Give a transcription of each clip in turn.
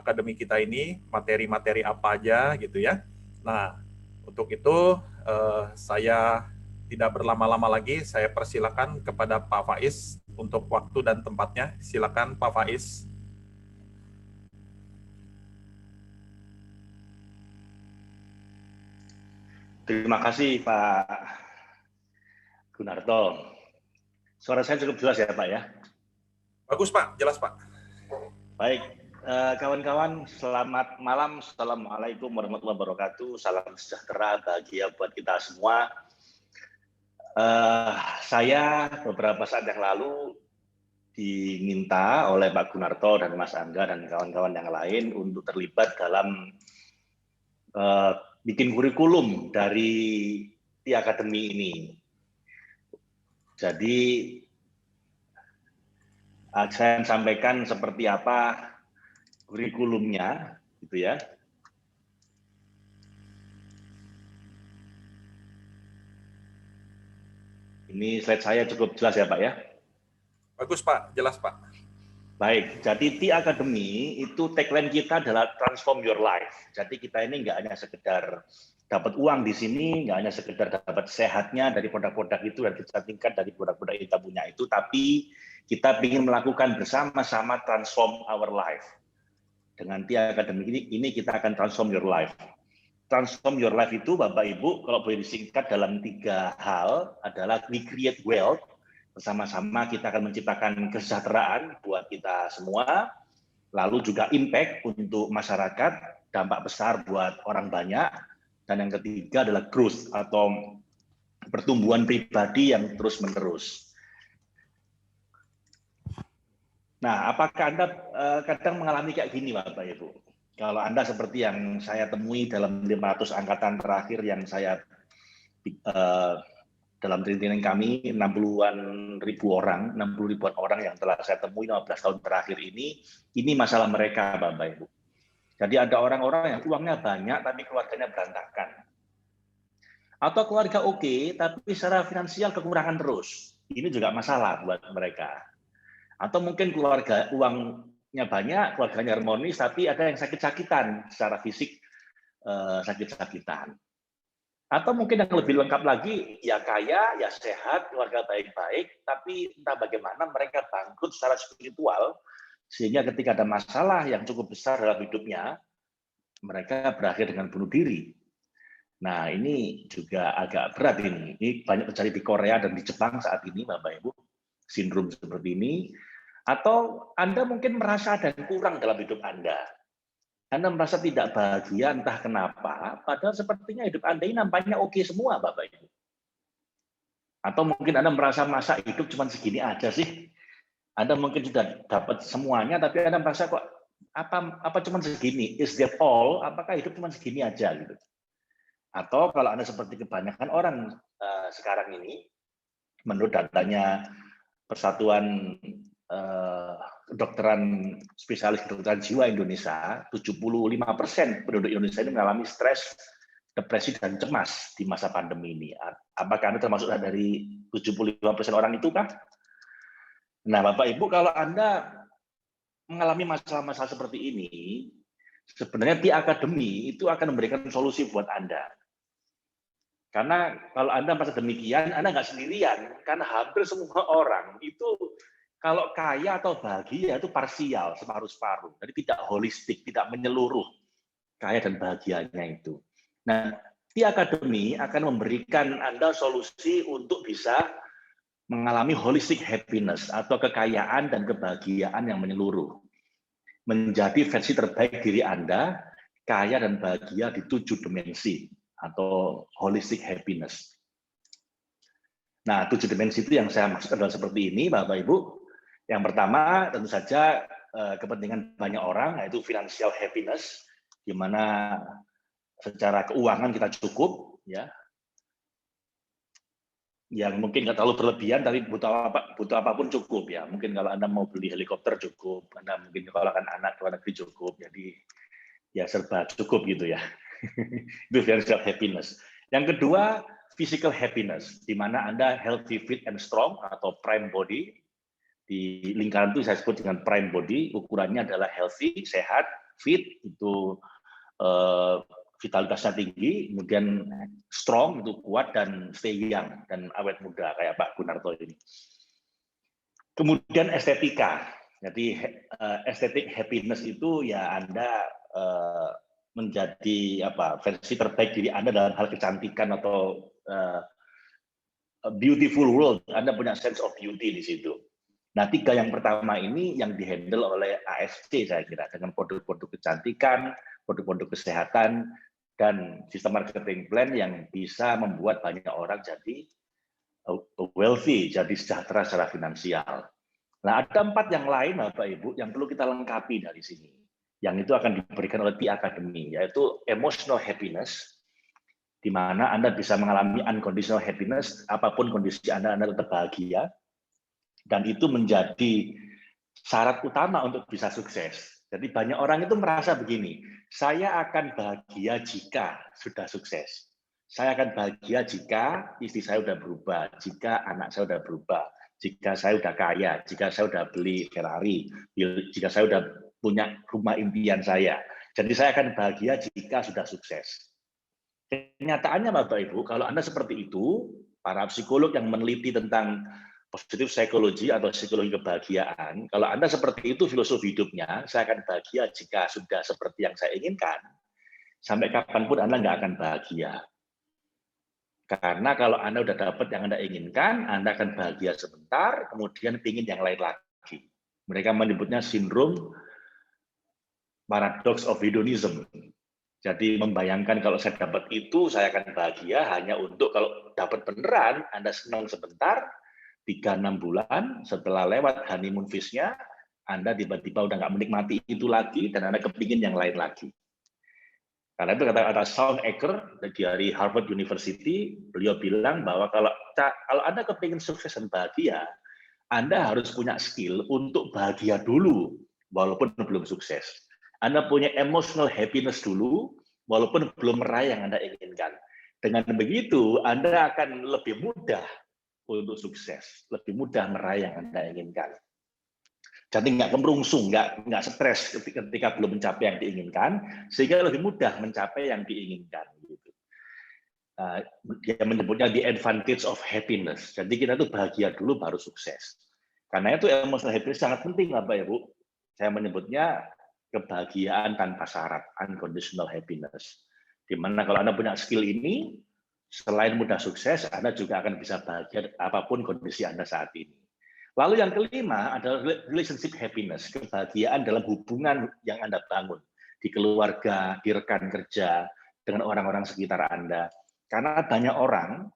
akademi kita ini, materi-materi apa aja gitu ya. Nah, untuk itu saya tidak berlama-lama lagi, saya persilakan kepada Pak Faiz untuk waktu dan tempatnya. Silakan Pak Faiz. Terima kasih Pak Gunarto. Suara saya cukup jelas ya Pak ya? Bagus Pak, jelas Pak. Baik, kawan-kawan selamat malam. Assalamualaikum warahmatullahi wabarakatuh. Salam sejahtera, bahagia buat kita semua. Saya beberapa saat yang lalu diminta oleh Pak Gunarto dan Mas Angga dan kawan-kawan yang lain untuk terlibat dalam bikin kurikulum dari Ti Akademi ini. Jadi saya sampaikan seperti apa kurikulumnya, gitu ya. Ini slide saya cukup jelas ya Pak ya? Bagus Pak, jelas Pak. Baik, jadi Ti Academy itu tagline kita adalah transform your life. Jadi kita ini nggak hanya sekedar dapat uang di sini, nggak hanya sekedar dapat sehatnya dari produk-produk itu dan kita tingkat dari produk-produk yang kita punya itu, tapi kita ingin melakukan bersama-sama transform our life. Dengan Ti Academy ini kita akan transform your life. Transform your life itu Bapak Ibu kalau boleh disingkat dalam 3 hal adalah we create wealth, bersama-sama kita akan menciptakan kesejahteraan buat kita semua, lalu juga impact untuk masyarakat, dampak besar buat orang banyak, dan yang ketiga adalah growth atau pertumbuhan pribadi yang terus-menerus. Nah, apakah Anda kadang mengalami kayak gini Bapak Ibu? Kalau Anda seperti yang saya temui dalam 500 angkatan terakhir yang saya dalam training kami 60-an ribu orang, 60 ribuan orang yang telah saya temui 15 tahun terakhir ini masalah mereka Bapak Ibu. Jadi ada orang-orang yang uangnya banyak tapi keluarganya berantakan. Atau keluarga oke, tapi secara finansial kekurangan terus. Ini juga masalah buat mereka. Atau mungkin keluarga uangnya banyak, keluarganya harmonis, tapi ada yang sakit-sakitan secara fisik, sakit-sakitan. Atau mungkin yang lebih lengkap lagi, ya kaya, ya sehat, keluarga baik-baik, tapi entah bagaimana mereka bangkrut secara spiritual, sehingga ketika ada masalah yang cukup besar dalam hidupnya, mereka berakhir dengan bunuh diri. Nah, ini juga agak berat ini. Ini banyak terjadi di Korea dan di Jepang saat ini, Bapak Ibu, sindrom seperti ini. Atau Anda mungkin merasa ada yang kurang dalam hidup Anda. Anda merasa tidak bahagia entah kenapa, padahal sepertinya hidup Anda ini nampaknya oke semua, Bapak Ibu. Atau mungkin Anda merasa masa hidup cuma segini aja sih. Anda mungkin sudah dapat semuanya, tapi Anda merasa kok apa cuma segini? Is that all? Apakah hidup cuma segini aja gitu? Atau kalau Anda seperti kebanyakan orang sekarang ini, menurut datanya Persatuan Kedokteran Spesialis Kedokteran Jiwa Indonesia, 75% penduduk Indonesia ini mengalami stres, depresi, dan cemas di masa pandemi ini. Apakah Anda termasuk dari 75% orang itu kah? Nah, Bapak Ibu, kalau Anda mengalami masalah-masalah seperti ini, sebenarnya Ti Academy itu akan memberikan solusi buat Anda. Karena kalau Anda merasa demikian, Anda nggak sendirian. Karena hampir semua orang itu kalau kaya atau bahagia itu parsial, separuh-separuh. Jadi tidak holistik, tidak menyeluruh kaya dan bahagianya itu. Nah, Ti Academy akan memberikan Anda solusi untuk bisa mengalami holistic happiness atau kekayaan dan kebahagiaan yang menyeluruh. Menjadi versi terbaik diri Anda, kaya dan bahagia di 7 dimensi atau holistic happiness. Nah, 7 dimensi itu yang saya maksud adalah seperti ini, Bapak Ibu. Yang pertama, tentu saja kepentingan banyak orang, yaitu financial happiness, di mana secara keuangan kita cukup, ya. Yang mungkin nggak terlalu berlebihan, tapi butuh apapun cukup, ya. Mungkin kalau Anda mau beli helikopter cukup, Anda mungkin kalau akan anak ke luar negeri cukup, jadi ya serba cukup gitu ya. Itu financial happiness. Yang kedua, physical happiness, di mana Anda healthy, fit, and strong atau prime body. Di lingkaran itu saya sebut dengan prime body, ukurannya adalah healthy, sehat, fit itu vitalitasnya tinggi, kemudian strong itu kuat dan stay young dan awet muda kayak Pak Gunarto ini. Kemudian estetika. Jadi estetik happiness itu ya Anda menjadi versi terbaik diri Anda dalam hal kecantikan atau beautiful world. Anda punya sense of beauty di situ. Nah, 3 yang pertama ini yang dihandle oleh ASC saya kira dengan produk-produk kecantikan, produk-produk kesehatan, dan sistem marketing plan yang bisa membuat banyak orang jadi wealthy, jadi sejahtera secara finansial. Nah, ada 4 yang lain, Bapak Ibu, yang perlu kita lengkapi dari sini. Yang itu akan diberikan oleh Pi Academy, yaitu emotional happiness, di mana Anda bisa mengalami unconditional happiness, apapun kondisi Anda tetap bahagia, dan itu menjadi syarat utama untuk bisa sukses. Jadi banyak orang itu merasa begini, saya akan bahagia jika sudah sukses. Saya akan bahagia jika istri saya sudah berubah, jika anak saya sudah berubah, jika saya sudah kaya, jika saya sudah beli Ferrari, jika saya sudah punya rumah impian saya. Jadi saya akan bahagia jika sudah sukses. Kenyataannya Bapak Ibu, kalau Anda seperti itu, para psikolog yang meneliti tentang positif psikologi atau psikologi kebahagiaan, kalau Anda seperti itu filosofi hidupnya, saya akan bahagia jika sudah seperti yang saya inginkan, sampai kapanpun Anda nggak akan bahagia. Karena kalau Anda udah dapat yang Anda inginkan, Anda akan bahagia sebentar, kemudian ingin yang lain lagi. Mereka menyebutnya sindrom paradox of hedonism. Jadi membayangkan kalau saya dapat itu, saya akan bahagia hanya untuk kalau dapat beneran, Anda senang sebentar, 3-6 bulan, setelah lewat honeymoon phase-nya, Anda tiba-tiba udah nggak menikmati itu lagi, dan Anda kepingin yang lain lagi. Karena itu kata Shawn Achor dari Harvard University, beliau bilang bahwa kalau Anda kepingin sukses dan bahagia, Anda harus punya skill untuk bahagia dulu, walaupun belum sukses. Anda punya emotional happiness dulu, walaupun belum meraih yang Anda inginkan. Dengan begitu, Anda akan lebih mudah untuk sukses, lebih mudah meraih yang Anda inginkan. Jadi nggak kemerungsung, nggak stres ketika belum mencapai yang diinginkan, sehingga lebih mudah mencapai yang diinginkan. Dia menyebutnya the advantage of happiness. Jadi kita tuh bahagia dulu baru sukses. Karena itu emotional happiness sangat penting, Bapak Ibu. Saya menyebutnya kebahagiaan tanpa syarat, unconditional happiness. Di mana kalau Anda punya skill ini, selain mudah sukses, Anda juga akan bisa bahagia apapun kondisi Anda saat ini. Lalu yang kelima adalah relationship happiness, kebahagiaan dalam hubungan yang Anda bangun di keluarga, di rekan kerja, dengan orang-orang sekitar Anda. Karena banyak orang,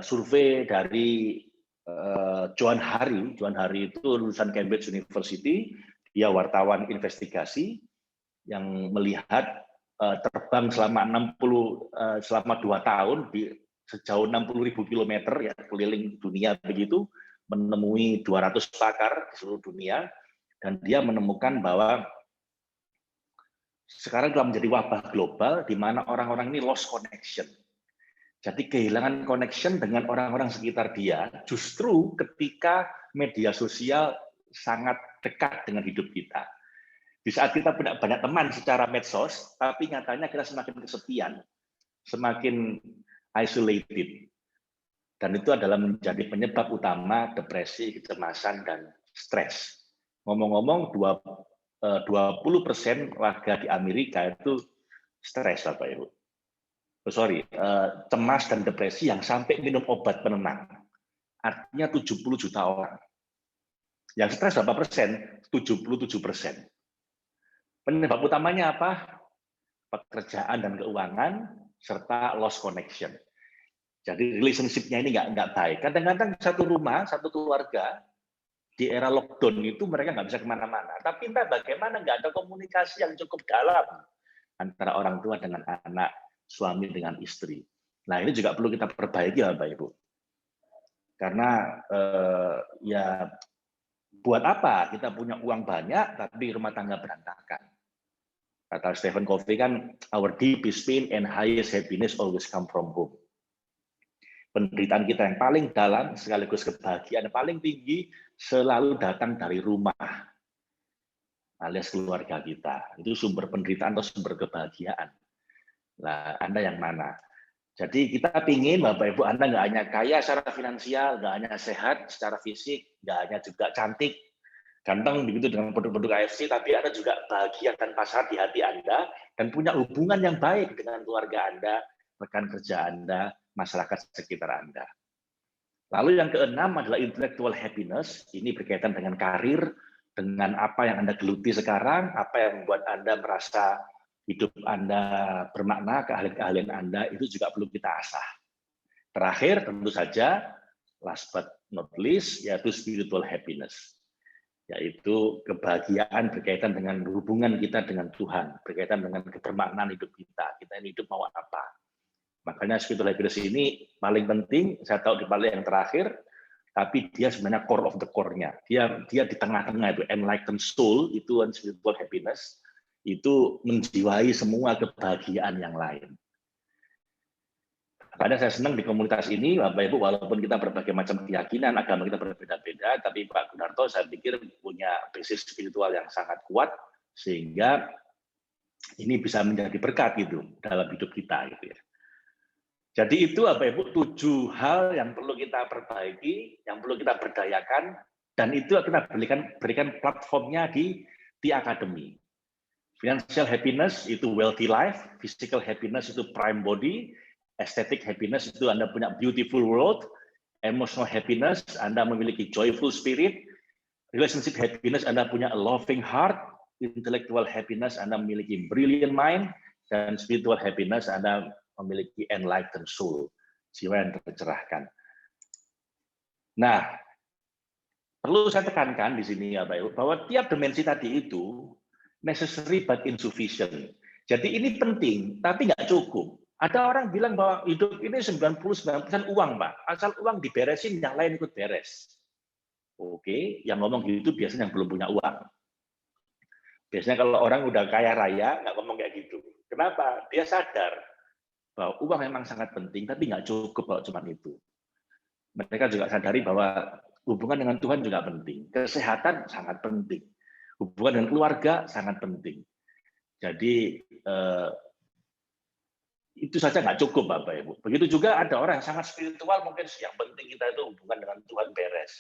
survei dari Joan Hari itu lulusan Cambridge University, dia wartawan investigasi yang melihat terbang selama 2 tahun di sejauh 60.000 kilometer ya keliling dunia begitu, menemui 200 pakar di seluruh dunia, dan dia menemukan bahwa sekarang telah menjadi wabah global di mana orang-orang ini lost connection. Jadi kehilangan connection dengan orang-orang sekitar dia justru ketika media sosial sangat dekat dengan hidup kita. Di saat kita punya banyak teman secara medsos, tapi nyatanya kita semakin kesepian, semakin isolated. Dan itu adalah menjadi penyebab utama depresi, kecemasan, dan stres. Ngomong-ngomong, 20% warga di Amerika itu stres, Bapak Ibu. Cemas dan depresi yang sampai minum obat penenang. Artinya 70 juta orang. Yang stres berapa persen? 77%. Penyebab utamanya apa? Pekerjaan dan keuangan, serta lost connection. Jadi relationship-nya ini nggak baik. Kadang-kadang satu rumah, satu keluarga, di era lockdown itu mereka nggak bisa kemana-mana. Tapi entah bagaimana nggak ada komunikasi yang cukup dalam antara orang tua dengan anak, suami dengan istri. Nah ini juga perlu kita perbaiki ya Bapak Ibu. Karena ya buat apa kita punya uang banyak tapi rumah tangga berantakan. Kata Stephen Covey kan, our deepest pain and highest happiness always come from home. Penderitaan kita yang paling dalam sekaligus kebahagiaan yang paling tinggi selalu datang dari rumah. alias keluarga kita. Itu sumber penderitaan atau sumber kebahagiaan. Nah, Anda yang mana? Jadi kita ingin Bapak Ibu Anda nggak hanya kaya secara finansial, nggak hanya sehat secara fisik, nggak hanya juga cantik, ganteng begitu dengan produk-produk AFC, tapi Anda juga bahagia tanpa syarat di hati Anda dan punya hubungan yang baik dengan keluarga Anda, rekan kerja Anda, masyarakat sekitar Anda. Lalu yang keenam adalah intellectual happiness. Ini berkaitan dengan karir, dengan apa yang Anda geluti sekarang, apa yang membuat Anda merasa hidup Anda bermakna, keahlian-keahlian Anda itu juga perlu kita asah. Terakhir tentu saja, last but not least, yaitu spiritual happiness, yaitu kebahagiaan berkaitan dengan hubungan kita dengan Tuhan, berkaitan dengan kebermaknaan hidup kita. Kita ini hidup mau apa? Makanya spiritual happiness ini paling penting, saya tahu di paling yang terakhir, tapi dia sebenarnya core of the core-nya. Dia di tengah-tengah itu, enlightened soul, itu spiritual happiness, itu menjiwai semua kebahagiaan yang lain. Karena saya senang di komunitas ini, Bapak Ibu, walaupun kita berbagai macam keyakinan, agama kita berbeda-beda, tapi Pak Gunarto saya pikir punya basis spiritual yang sangat kuat, sehingga ini bisa menjadi berkat gitu dalam hidup kita gitu ya. Jadi itu Bapak Ibu 7 hal yang perlu kita perbaiki, yang perlu kita berdayakan, dan itu kita berikan platformnya di Academy. Financial happiness itu wealthy life, physical happiness itu prime body, aesthetic happiness itu Anda punya beautiful world, emotional happiness Anda memiliki joyful spirit, relationship happiness Anda punya a loving heart, intellectual happiness Anda memiliki brilliant mind, dan spiritual happiness Anda memiliki enlightened soul, jiwa yang tercerahkan. Nah, perlu saya tekankan di sini ya Pak Ibu, bahwa tiap dimensi tadi itu necessary but insufficient. Jadi ini penting, tapi nggak cukup. Ada orang bilang bahwa hidup ini 99% uang, Pak. Asal uang diberesin, yang lain ikut beres. Oke, yang ngomong gitu biasanya yang belum punya uang. Biasanya kalau orang udah kaya raya, nggak ngomong kayak gitu. Kenapa? Dia sadar bahwa uang memang sangat penting, tapi nggak cukup kalau cuma itu. Mereka juga sadari bahwa hubungan dengan Tuhan juga penting. Kesehatan sangat penting. Hubungan dengan keluarga sangat penting. Jadi itu saja nggak cukup Bapak Ibu. Begitu juga ada orang yang sangat spiritual, mungkin yang penting kita itu hubungan dengan Tuhan beres.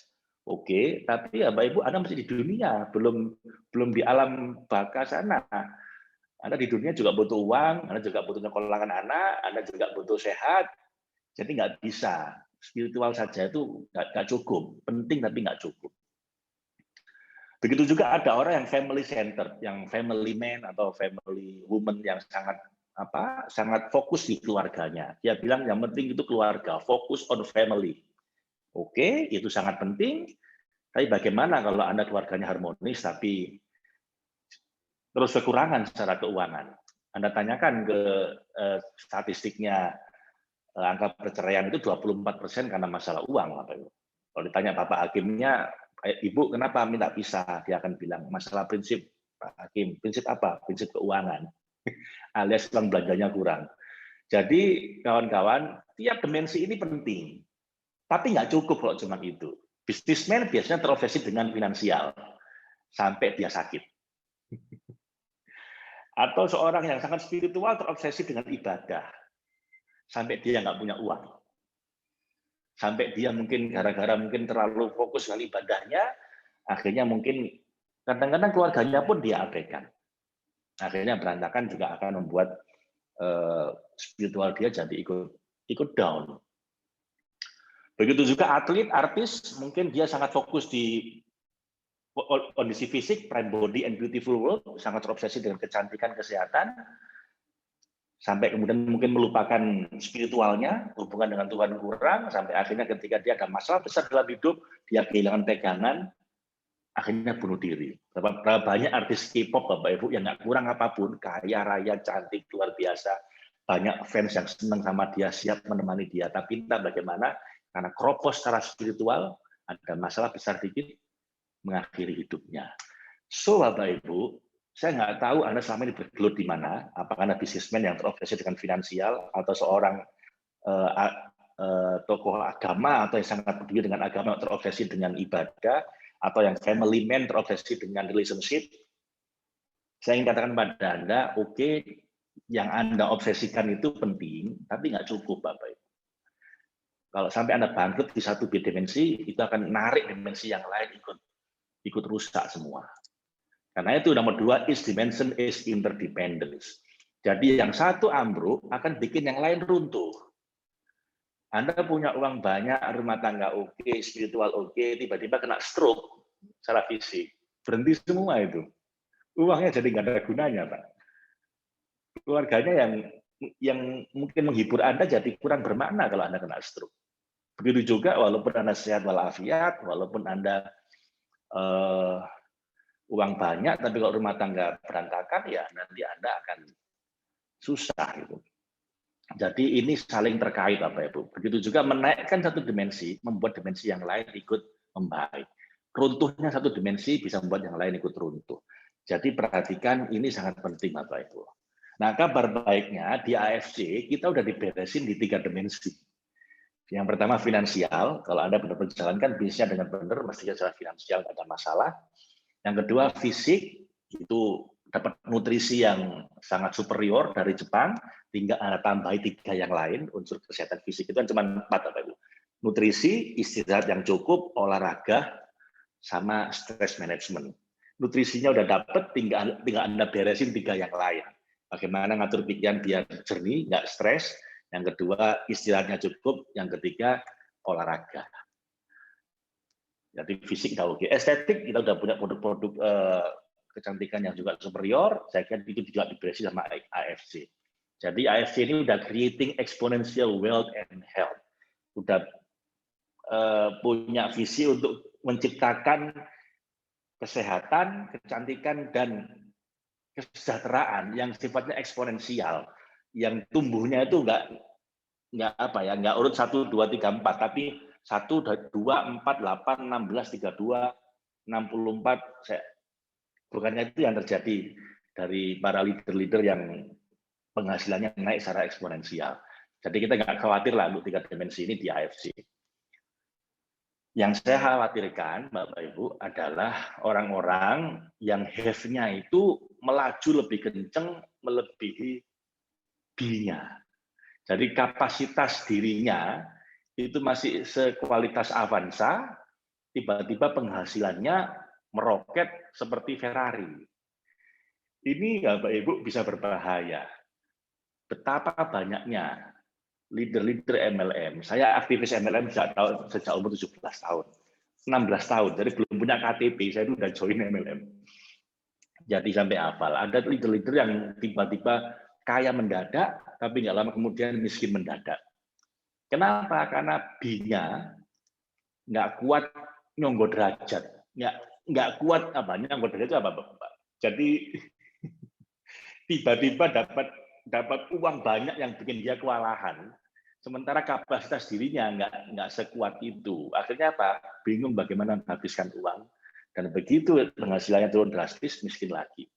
Oke, tapi ya Bapak Ibu, Anda masih di dunia, belum di alam baka sana. Anda di dunia juga butuh uang, Anda juga butuh nyekolahkan anak, Anda juga butuh sehat. Jadi nggak bisa. Spiritual saja itu nggak cukup. Penting tapi nggak cukup. Begitu juga ada orang yang family centered, yang family man atau family woman yang sangat fokus di keluarganya. Dia bilang yang penting itu keluarga, fokus on family. Oke, itu sangat penting. Tapi bagaimana kalau Anda keluarganya harmonis tapi terus kekurangan secara keuangan? Anda tanyakan ke statistiknya angka perceraian itu 24% karena masalah uang. Kalau ditanya Bapak hakimnya, Ibu kenapa minta pisah? Dia akan bilang masalah prinsip Pak Hakim. Prinsip apa? Prinsip keuangan. Alias uang belanjanya kurang. Jadi kawan-kawan, tiap dimensi ini penting. Tapi nggak cukup kalau cuma itu. Businessman biasanya terobsesi dengan finansial. Sampai dia sakit. Atau seorang yang sangat spiritual terobsesi dengan ibadah. Sampai dia nggak punya uang. Sampai dia mungkin gara-gara mungkin terlalu fokus dengan ibadahnya, akhirnya mungkin kadang-kadang keluarganya pun dia abaikan. Akhirnya berantakan juga akan membuat spiritual dia jadi ikut down. Begitu juga atlet, artis, mungkin dia sangat fokus di kondisi fisik, prime body and beautiful world, sangat terobsesi dengan kecantikan, kesehatan, sampai kemudian mungkin melupakan spiritualnya, hubungan dengan Tuhan kurang, sampai akhirnya ketika dia ada masalah besar dalam hidup, dia kehilangan pegangan, akhirnya bunuh diri. Berapa banyak artis K-pop Bapak Ibu yang nggak kurang apapun, kaya raya, cantik, luar biasa, banyak fans yang senang sama dia, siap menemani dia, tapi entah bagaimana, karena kropos secara spiritual, ada masalah besar dikit, mengakhiri hidupnya. So Bapak Ibu, saya nggak tahu Anda selama ini bergelut di mana, apakah Anda bisnismen yang terobsesi dengan finansial, atau seorang tokoh agama, atau yang sangat peduli dengan agama, terobsesi dengan ibadah, atau yang family man terobsesi dengan relationship. Saya ingin katakan pada Anda, oke, yang Anda obsesikan itu penting, tapi nggak cukup, Bapak Ibu. Kalau sampai Anda bangkrut di satu dimensi, itu akan narik dimensi yang lain ikut rusak semua. Karena itu nomor 2, is dimension is interdependence. Jadi yang satu ambruk akan bikin yang lain runtuh. Anda punya uang banyak, rumah tangga oke, spiritual oke, tiba-tiba kena stroke secara fisik. Berhenti semua itu. Uangnya jadi nggak ada gunanya, Pak. Keluarganya yang mungkin menghibur Anda jadi kurang bermakna kalau Anda kena stroke. Begitu juga walaupun Anda sehat walafiat, walaupun Anda uang banyak, tapi kalau rumah tangga berantakan, ya nanti Anda akan susah gitu. Jadi ini saling terkait, Bapak Ibu. Begitu juga menaikkan satu dimensi, membuat dimensi yang lain ikut membaik. Runtuhnya satu dimensi bisa membuat yang lain ikut runtuh. Jadi perhatikan, ini sangat penting, Bapak Ibu. Nah, kabar baiknya di AFC kita udah diberesin di 3 dimensi. Yang pertama finansial, kalau Anda benar-benar jalankan bisnisnya dengan benar, mestinya secara finansial tidak ada masalah. Yang kedua fisik, itu dapat nutrisi yang sangat superior dari Jepang, tinggal Anda tambahi 3 yang lain, unsur kesehatan fisik itu kan cuma 4, Bapak Ibu. Nutrisi, istirahat yang cukup, olahraga, sama stress management. Nutrisinya udah dapat, tinggal Anda beresin 3 yang lain. Bagaimana ngatur pikiran biar jernih, nggak stres. Yang kedua, istirahatnya cukup. Yang ketiga, olahraga. Jadi fisik udah oke. Estetik, kita udah punya produk-produk kecantikan yang juga superior, saya kira itu juga diberesi sama AFC. Jadi AFC ini udah creating exponential wealth and health. Udah punya visi untuk menciptakan kesehatan, kecantikan, dan kesejahteraan yang sifatnya eksponensial, yang tumbuhnya itu nggak urut 1, 2, 3, 4, tapi 1, 2, 4, 8, 16, 32, 64. Bukannya itu yang terjadi dari para leader-leader yang penghasilannya naik secara eksponensial. Jadi kita nggak khawatir lah untuk 3 dimensi ini di AFC. Yang saya khawatirkan, Bapak Ibu, adalah orang-orang yang have-nya itu melaju lebih kenceng melebihi B-nya. Jadi kapasitas dirinya itu masih sekualitas Avanza, tiba-tiba penghasilannya meroket seperti Ferrari. Ini Bapak Ibu bisa berbahaya. Betapa banyaknya leader-leader MLM. Saya aktivis MLM sejak umur 17 tahun. 16 tahun, jadi belum punya KTP, saya itu udah join MLM. Jadi sampai hafal. Ada leader-leader yang tiba-tiba kaya mendadak, tapi nggak lama kemudian miskin mendadak. Kenapa? Karena B-nya nggak kuat nyonggo derajat. Nggak kuat apa? Nyonggo derajat itu apa, Bapak? Jadi tiba-tiba dapat uang banyak yang bikin dia kewalahan, sementara kapasitas dirinya nggak sekuat itu. Akhirnya apa? Bingung bagaimana menghabiskan uang, dan begitu penghasilannya turun drastis, miskin lagi.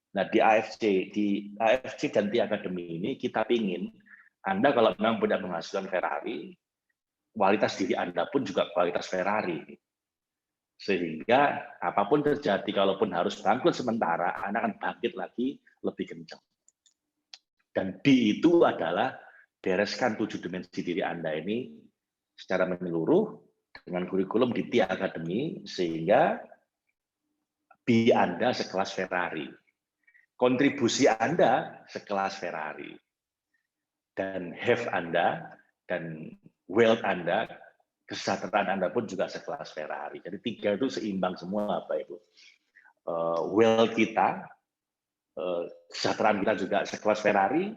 Nah, di AFC dan di Akademi ini kita ingin Anda kalau memang punya penghasilan Ferrari, kualitas diri Anda pun juga kualitas Ferrari. Sehingga apapun terjadi, kalaupun harus bangkrut sementara, Anda akan bangkit lagi lebih kencang. Dan D itu adalah bereskan 7 dimensi diri Anda ini secara menyeluruh dengan kurikulum di T Academy, sehingga B Anda sekelas Ferrari. Kontribusi Anda sekelas Ferrari. Dan have Anda dan wealth Anda, kesejahteraan Anda pun juga sekelas Ferrari. Jadi 3 itu seimbang semua, Bapak Ibu. Wealth kita, kesejahteraan kita juga sekelas Ferrari,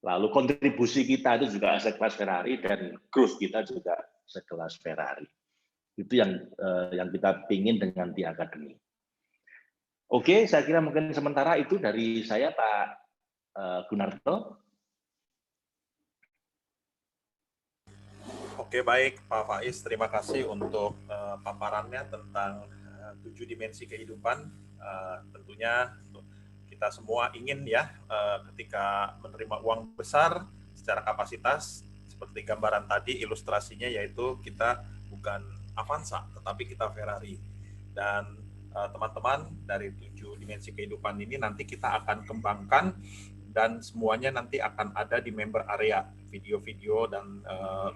lalu kontribusi kita itu juga sekelas Ferrari, dan growth kita juga sekelas Ferrari. Itu yang kita pingin dengan T Academy. Oke, saya kira mungkin sementara itu dari saya, Pak Gunarto. Oke, baik Pak Faiz, terima kasih untuk paparannya tentang 7 dimensi kehidupan. Tentunya kita semua ingin ya ketika menerima uang besar secara kapasitas, seperti gambaran tadi ilustrasinya, yaitu kita bukan Avanza tetapi kita Ferrari. Dan teman-teman dari 7 dimensi kehidupan ini nanti kita akan kembangkan dan semuanya nanti akan ada di member area. Video-video dan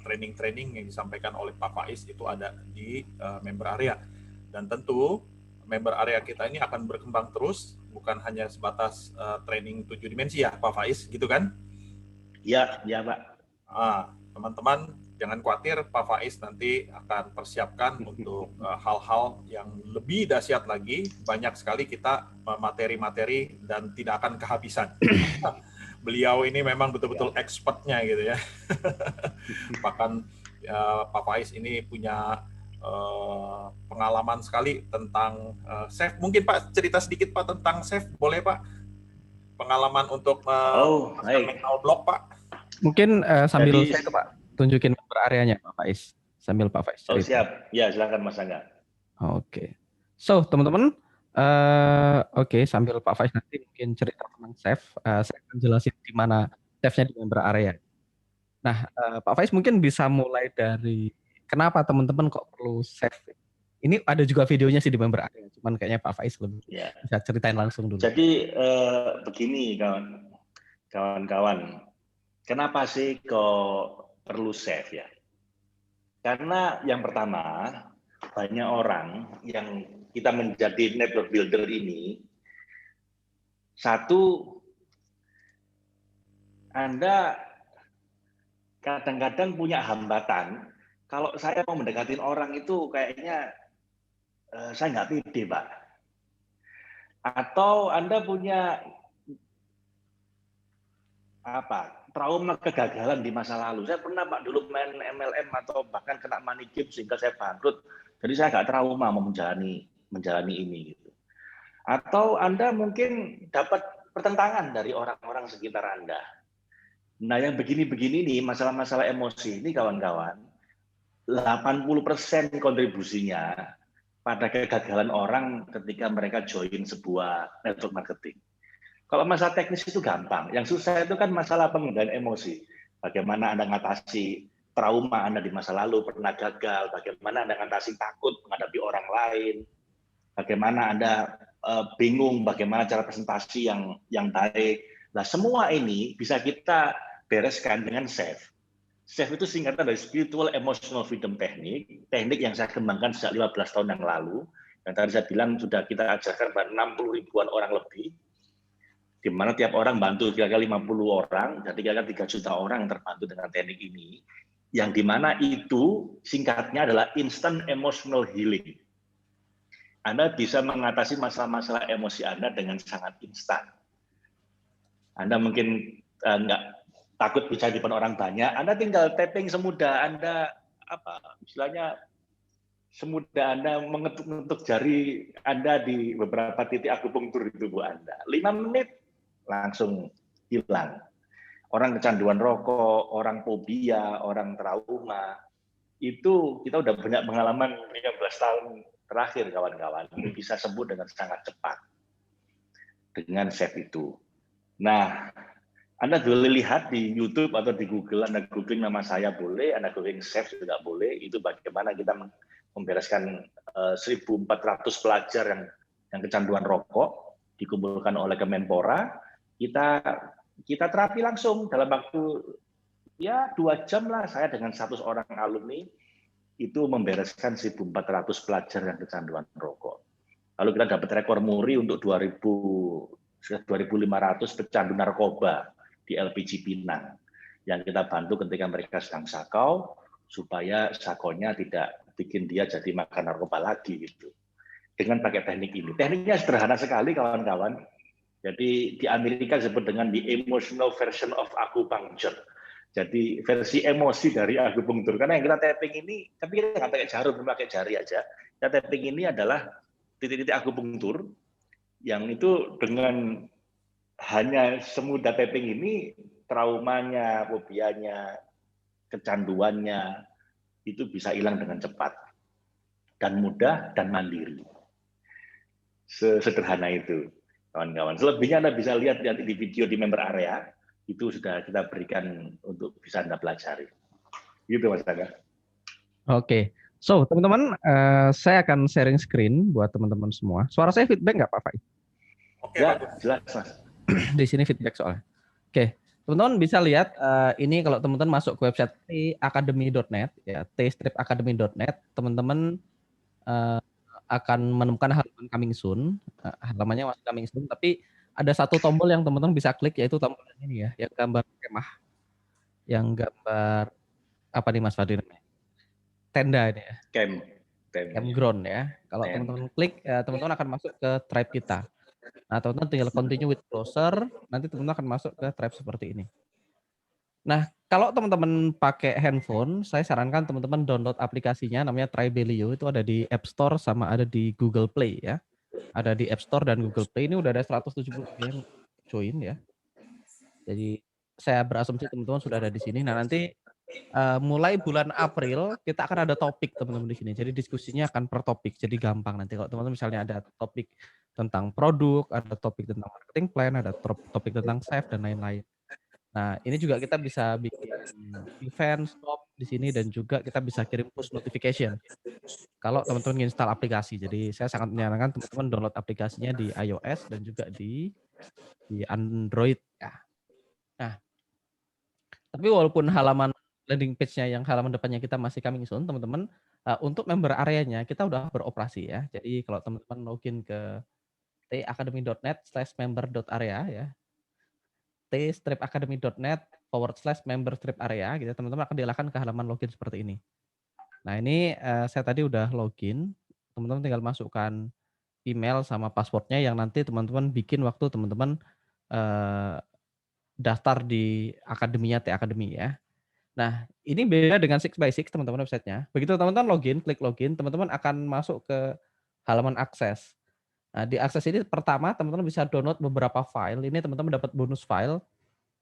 training-training yang disampaikan oleh Pak Faiz itu ada di member area. Dan tentu member area kita ini akan berkembang terus, bukan hanya sebatas training 7 dimensi ya Pak Faiz, gitu kan? Ya, ya Pak. Teman-teman jangan khawatir, Pak Faiz nanti akan persiapkan untuk hal-hal yang lebih dahsyat lagi. Banyak sekali kita materi-materi dan tidak akan kehabisan. Beliau ini memang betul-betul expertnya gitu ya. Bahkan Pak Faiz ini punya pengalaman sekali tentang chef. Mungkin Pak cerita sedikit Pak tentang chef, boleh Pak? Pengalaman untuk mental block Pak. Mungkin sambil saya itu Pak tunjukin member areanya Pak Faiz, sambil Pak Faiz cerita. Oh siap, ya silakan Mas Angga. Oke. So teman-teman, sambil Pak Faiz nanti mungkin cerita tentang chef, saya akan jelasin di mana chefnya di member area. Nah, Pak Faiz mungkin bisa mulai dari kenapa teman-teman kok perlu chef. Ini ada juga videonya sih di member area, cuman kayaknya Pak Faiz lebih bisa ceritain langsung dulu. Jadi begini kawan-kawan, kenapa sih kok perlu chef ya? Karena yang pertama, banyak orang yang kita menjadi network builder ini, satu, Anda kadang-kadang punya hambatan, kalau saya mau mendekatin orang itu kayaknya saya nggak pede, Pak. Atau Anda punya trauma kegagalan di masa lalu. Saya pernah Pak dulu main MLM atau bahkan kena money game sehingga saya bangkrut. Jadi saya nggak trauma mau menjalani ini gitu. Atau Anda mungkin dapat pertentangan dari orang-orang sekitar Anda. Nah, yang begini-begini nih, masalah-masalah emosi ini kawan-kawan, 80% kontribusinya pada kegagalan orang ketika mereka join sebuah network marketing. Kalau masalah teknis itu gampang, yang susah itu kan masalah pengendalian emosi. Bagaimana Anda mengatasi trauma Anda di masa lalu, pernah gagal, bagaimana Anda mengatasi takut menghadapi orang lain, bagaimana Anda bingung, bagaimana cara presentasi yang baik. Nah, semua ini bisa kita bereskan dengan SAFe. SAFe itu singkatan dari Spiritual Emotional Freedom Technique, teknik yang saya kembangkan sejak 15 tahun yang lalu. Dan tadi saya bilang sudah kita ajarkan pada 60 ribuan orang lebih, di mana tiap orang bantu kira-kira 50 orang, jadi kira-kira 3 juta orang yang terbantu dengan teknik ini, yang di mana itu singkatnya adalah instant emotional healing. Anda bisa mengatasi masalah-masalah emosi Anda dengan sangat instan. Anda mungkin nggak takut bicara di depan orang banyak, Anda tinggal tapping semudah Anda, istilahnya semudah Anda mengetuk-ngetuk jari Anda di beberapa titik akupunktur di tubuh Anda. 5 menit langsung hilang. Orang kecanduan rokok, orang fobia, orang trauma, itu kita udah banyak pengalaman 15 tahun terakhir kawan-kawan, bisa sembuh dengan sangat cepat dengan SAFe itu. Nah, Anda boleh lihat di YouTube atau di Google, Anda googling nama saya boleh, Anda googling SAFe juga boleh, itu bagaimana kita membereskan 1.400 pelajar yang kecanduan rokok, dikumpulkan oleh Kemenpora, kita terapi langsung dalam waktu ya 2 jam lah, saya dengan 100 orang alumni itu membereskan 1.400 pelajar yang kecanduan rokok. Lalu kita dapat rekor muri untuk 2.500 pecandu narkoba di LPG Pinang yang kita bantu ketika mereka sedang sakau supaya sakonya tidak bikin dia jadi makan narkoba lagi gitu. Dengan pakai teknik ini. Tekniknya sederhana sekali kawan-kawan. Jadi di Amerika disebut dengan the emotional version of acupuncture. Jadi versi emosi dari akupunktur. Karena yang kita tapping ini, tapi kita nggak pakai jarum, pakai jari aja. Kita tapping ini adalah titik-titik akupunktur yang itu dengan hanya semudah tapping ini, traumanya, fobianya, kecanduannya, itu bisa hilang dengan cepat. Dan mudah dan mandiri. Sesederhana itu, kawan-kawan. Selebihnya Anda bisa lihat di video di member area, itu sudah kita berikan untuk bisa Anda pelajari. Gitu Mas Angga. Oke, So, teman-teman, saya akan sharing screen buat teman-teman semua. Suara saya feedback nggak, Pak Faiz? Oke, Ya, bagus. jelas Mas. Di sini feedback soalnya. Oke, teman-teman bisa lihat ini kalau teman-teman masuk ke website tacademy.net, ya, tstripacademy.net, teman-teman akan menemukan halaman coming soon. Halamannya masih coming soon, tapi ada satu tombol yang teman-teman bisa klik, yaitu tombol ini ya, yang gambar kemah, yang gambar apa nih Mas Fadil? Tenda ini ya. Campground ya. Kalau teman-teman klik, teman-teman akan masuk ke tribe kita. Nah, teman-teman tinggal continue with browser, nanti teman-teman akan masuk ke tribe seperti ini. Nah, kalau teman-teman pakai handphone, saya sarankan teman-teman download aplikasinya, namanya Tribelio, itu ada di App Store sama ada di Google Play ya. Ada di App Store dan Google Play, ini udah ada 170 yang join ya. Jadi saya berasumsi teman-teman sudah ada di sini. Nah, nanti mulai bulan April kita akan ada topik teman-teman di sini. Jadi diskusinya akan per topik. Jadi gampang nanti kalau teman-teman misalnya ada topik tentang produk, ada topik tentang marketing plan, ada topik tentang save dan lain-lain. Nah, ini juga kita bisa bikin event stop di sini dan juga kita bisa kirim push notification kalau teman-teman install aplikasi. Jadi saya sangat menyarankan teman-teman download aplikasinya di iOS dan juga di Android ya. Nah, tapi walaupun halaman landing page-nya yang halaman depannya kita masih coming soon, teman-teman, untuk member areanya kita udah beroperasi ya. Jadi kalau teman-teman login ke tacademy.net/member.area ya, t-academy.net/member-area gitu, teman-teman akan diarahkan ke halaman login seperti ini. Nah, ini saya tadi udah login, teman-teman tinggal masukkan email sama passwordnya yang nanti teman-teman bikin waktu teman-teman daftar di akademinya T-Academy ya. Nah, ini beda dengan 6x6 teman-teman websitenya. Begitu teman-teman login, klik login, teman-teman akan masuk ke halaman akses. Nah, di akses ini pertama teman-teman bisa download beberapa file. Ini teman-teman dapat bonus file.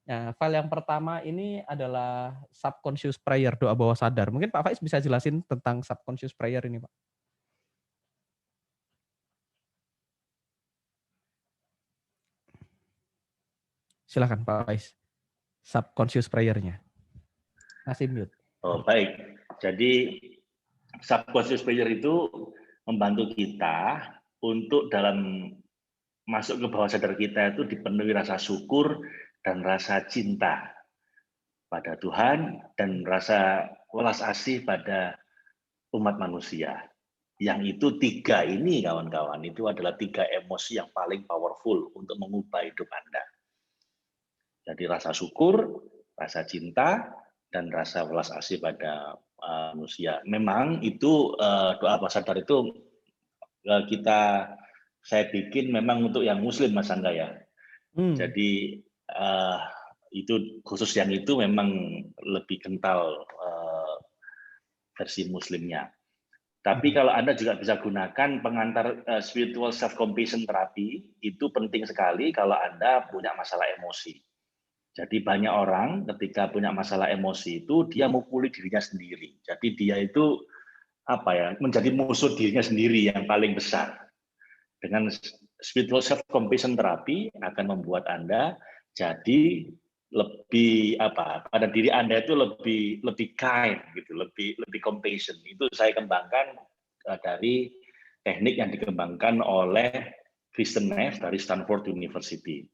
Nah, file yang pertama ini adalah subconscious prayer, doa bawah sadar. Mungkin Pak Faiz bisa jelasin tentang subconscious prayer ini, Pak. Silakan Pak Faiz. Subconscious prayer-nya. Masih mute. Oh, baik. Jadi subconscious prayer itu membantu kita untuk dalam masuk ke bawah sadar kita itu dipenuhi rasa syukur dan rasa cinta pada Tuhan dan rasa welas asih pada umat manusia. Yang itu tiga ini kawan-kawan, itu adalah tiga emosi yang paling powerful untuk mengubah hidup Anda. Jadi rasa syukur, rasa cinta, dan rasa welas asih pada manusia. Memang itu doa bawah sadar itu saya bikin memang untuk yang Muslim, Mas Angga ya. Jadi itu khusus yang itu memang lebih kental versi Muslimnya. Tapi kalau Anda juga bisa gunakan pengantar spiritual self compassion therapy, itu penting sekali kalau Anda punya masalah emosi. Jadi banyak orang ketika punya masalah emosi itu dia mukuli dirinya sendiri. Jadi dia itu menjadi musuh dirinya sendiri yang paling besar. Dengan spiritual self compassion therapy akan membuat Anda jadi lebih pada diri Anda itu lebih kind gitu, lebih compassion. Itu saya kembangkan dari teknik yang dikembangkan oleh Kristen Neff dari Stanford University.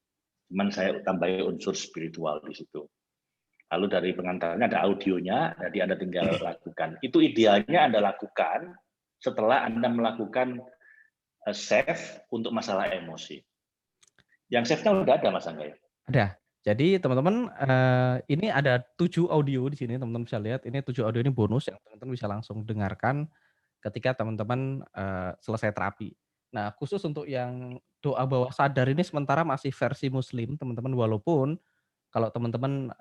Cuman saya tambahin unsur spiritual di situ. Lalu dari pengantarnya ada audionya, jadi Anda tinggal lakukan. Itu idealnya Anda lakukan setelah Anda melakukan save untuk masalah emosi. Yang save-nya udah ada, Mas Angga ya? Ada. Jadi teman-teman, ini ada 7 audio di sini, teman-teman bisa lihat. Ini 7 audio ini bonus yang teman-teman bisa langsung dengarkan ketika teman-teman selesai terapi. Nah, khusus untuk yang doa bawah sadar ini sementara masih versi Muslim, teman-teman. Walaupun kalau teman-teman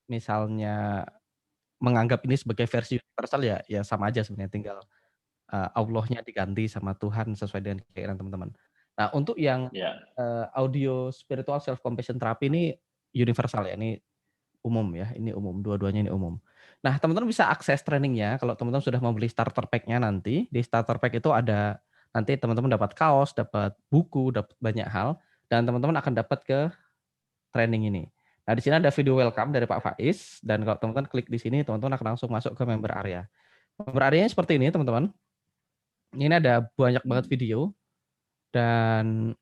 misalnya menganggap ini sebagai versi universal ya sama aja sebenarnya, tinggal Allahnya diganti sama Tuhan sesuai dengan keinginan teman-teman. Nah, untuk yang audio spiritual self compassion therapy ini universal ya, ini umum ya, ini umum, dua-duanya ini umum. Nah, teman-teman bisa akses trainingnya kalau teman-teman sudah membeli starter pack-nya nanti. Di starter pack itu ada nanti teman-teman dapat kaos, dapat buku, dapat banyak hal, dan teman-teman akan dapat ke training ini. Nah, di sini ada video welcome dari Pak Faiz, dan kalau teman-teman klik di sini, teman-teman akan langsung masuk ke member area. Areanya seperti ini, teman-teman. Ini ada banyak banget video dan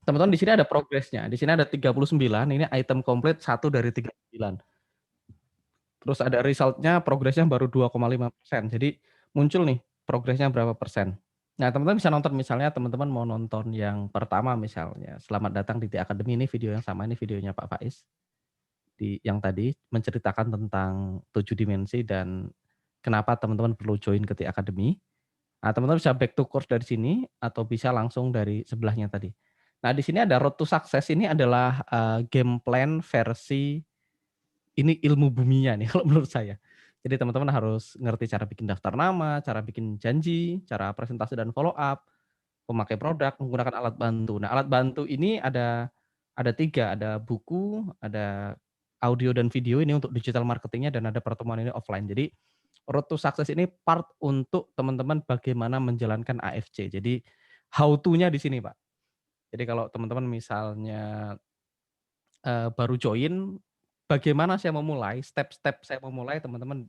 teman-teman di sini ada progresnya. Di sini ada 39, ini item komplit 1 dari 39. Terus ada resultnya, progresnya baru 2,5%. Jadi muncul nih progresnya berapa persen. Nah, teman-teman bisa nonton, misalnya teman-teman mau nonton yang pertama misalnya, selamat datang di The Academy, ini video yang sama, ini videonya Pak Faiz. Yang tadi menceritakan tentang 7 dimensi dan kenapa teman-teman perlu join ke The Academy. Nah, teman-teman bisa back to course dari sini atau bisa langsung dari sebelahnya tadi. Nah, di sini ada Road to Success, ini adalah game plan versi ini ilmu buminya nih kalau menurut saya. Jadi teman-teman harus ngerti cara bikin daftar nama, cara bikin janji, cara presentasi dan follow up, pemakai produk, menggunakan alat bantu. Nah, alat bantu ini ada 3, ada buku, ada audio dan video ini untuk digital marketingnya, dan ada pertemuan ini offline. Jadi Road to Success ini part untuk teman-teman bagaimana menjalankan AFC. Jadi how to-nya di sini, Pak. Jadi kalau teman-teman misalnya baru join, bagaimana saya memulai, step-step saya memulai, teman-teman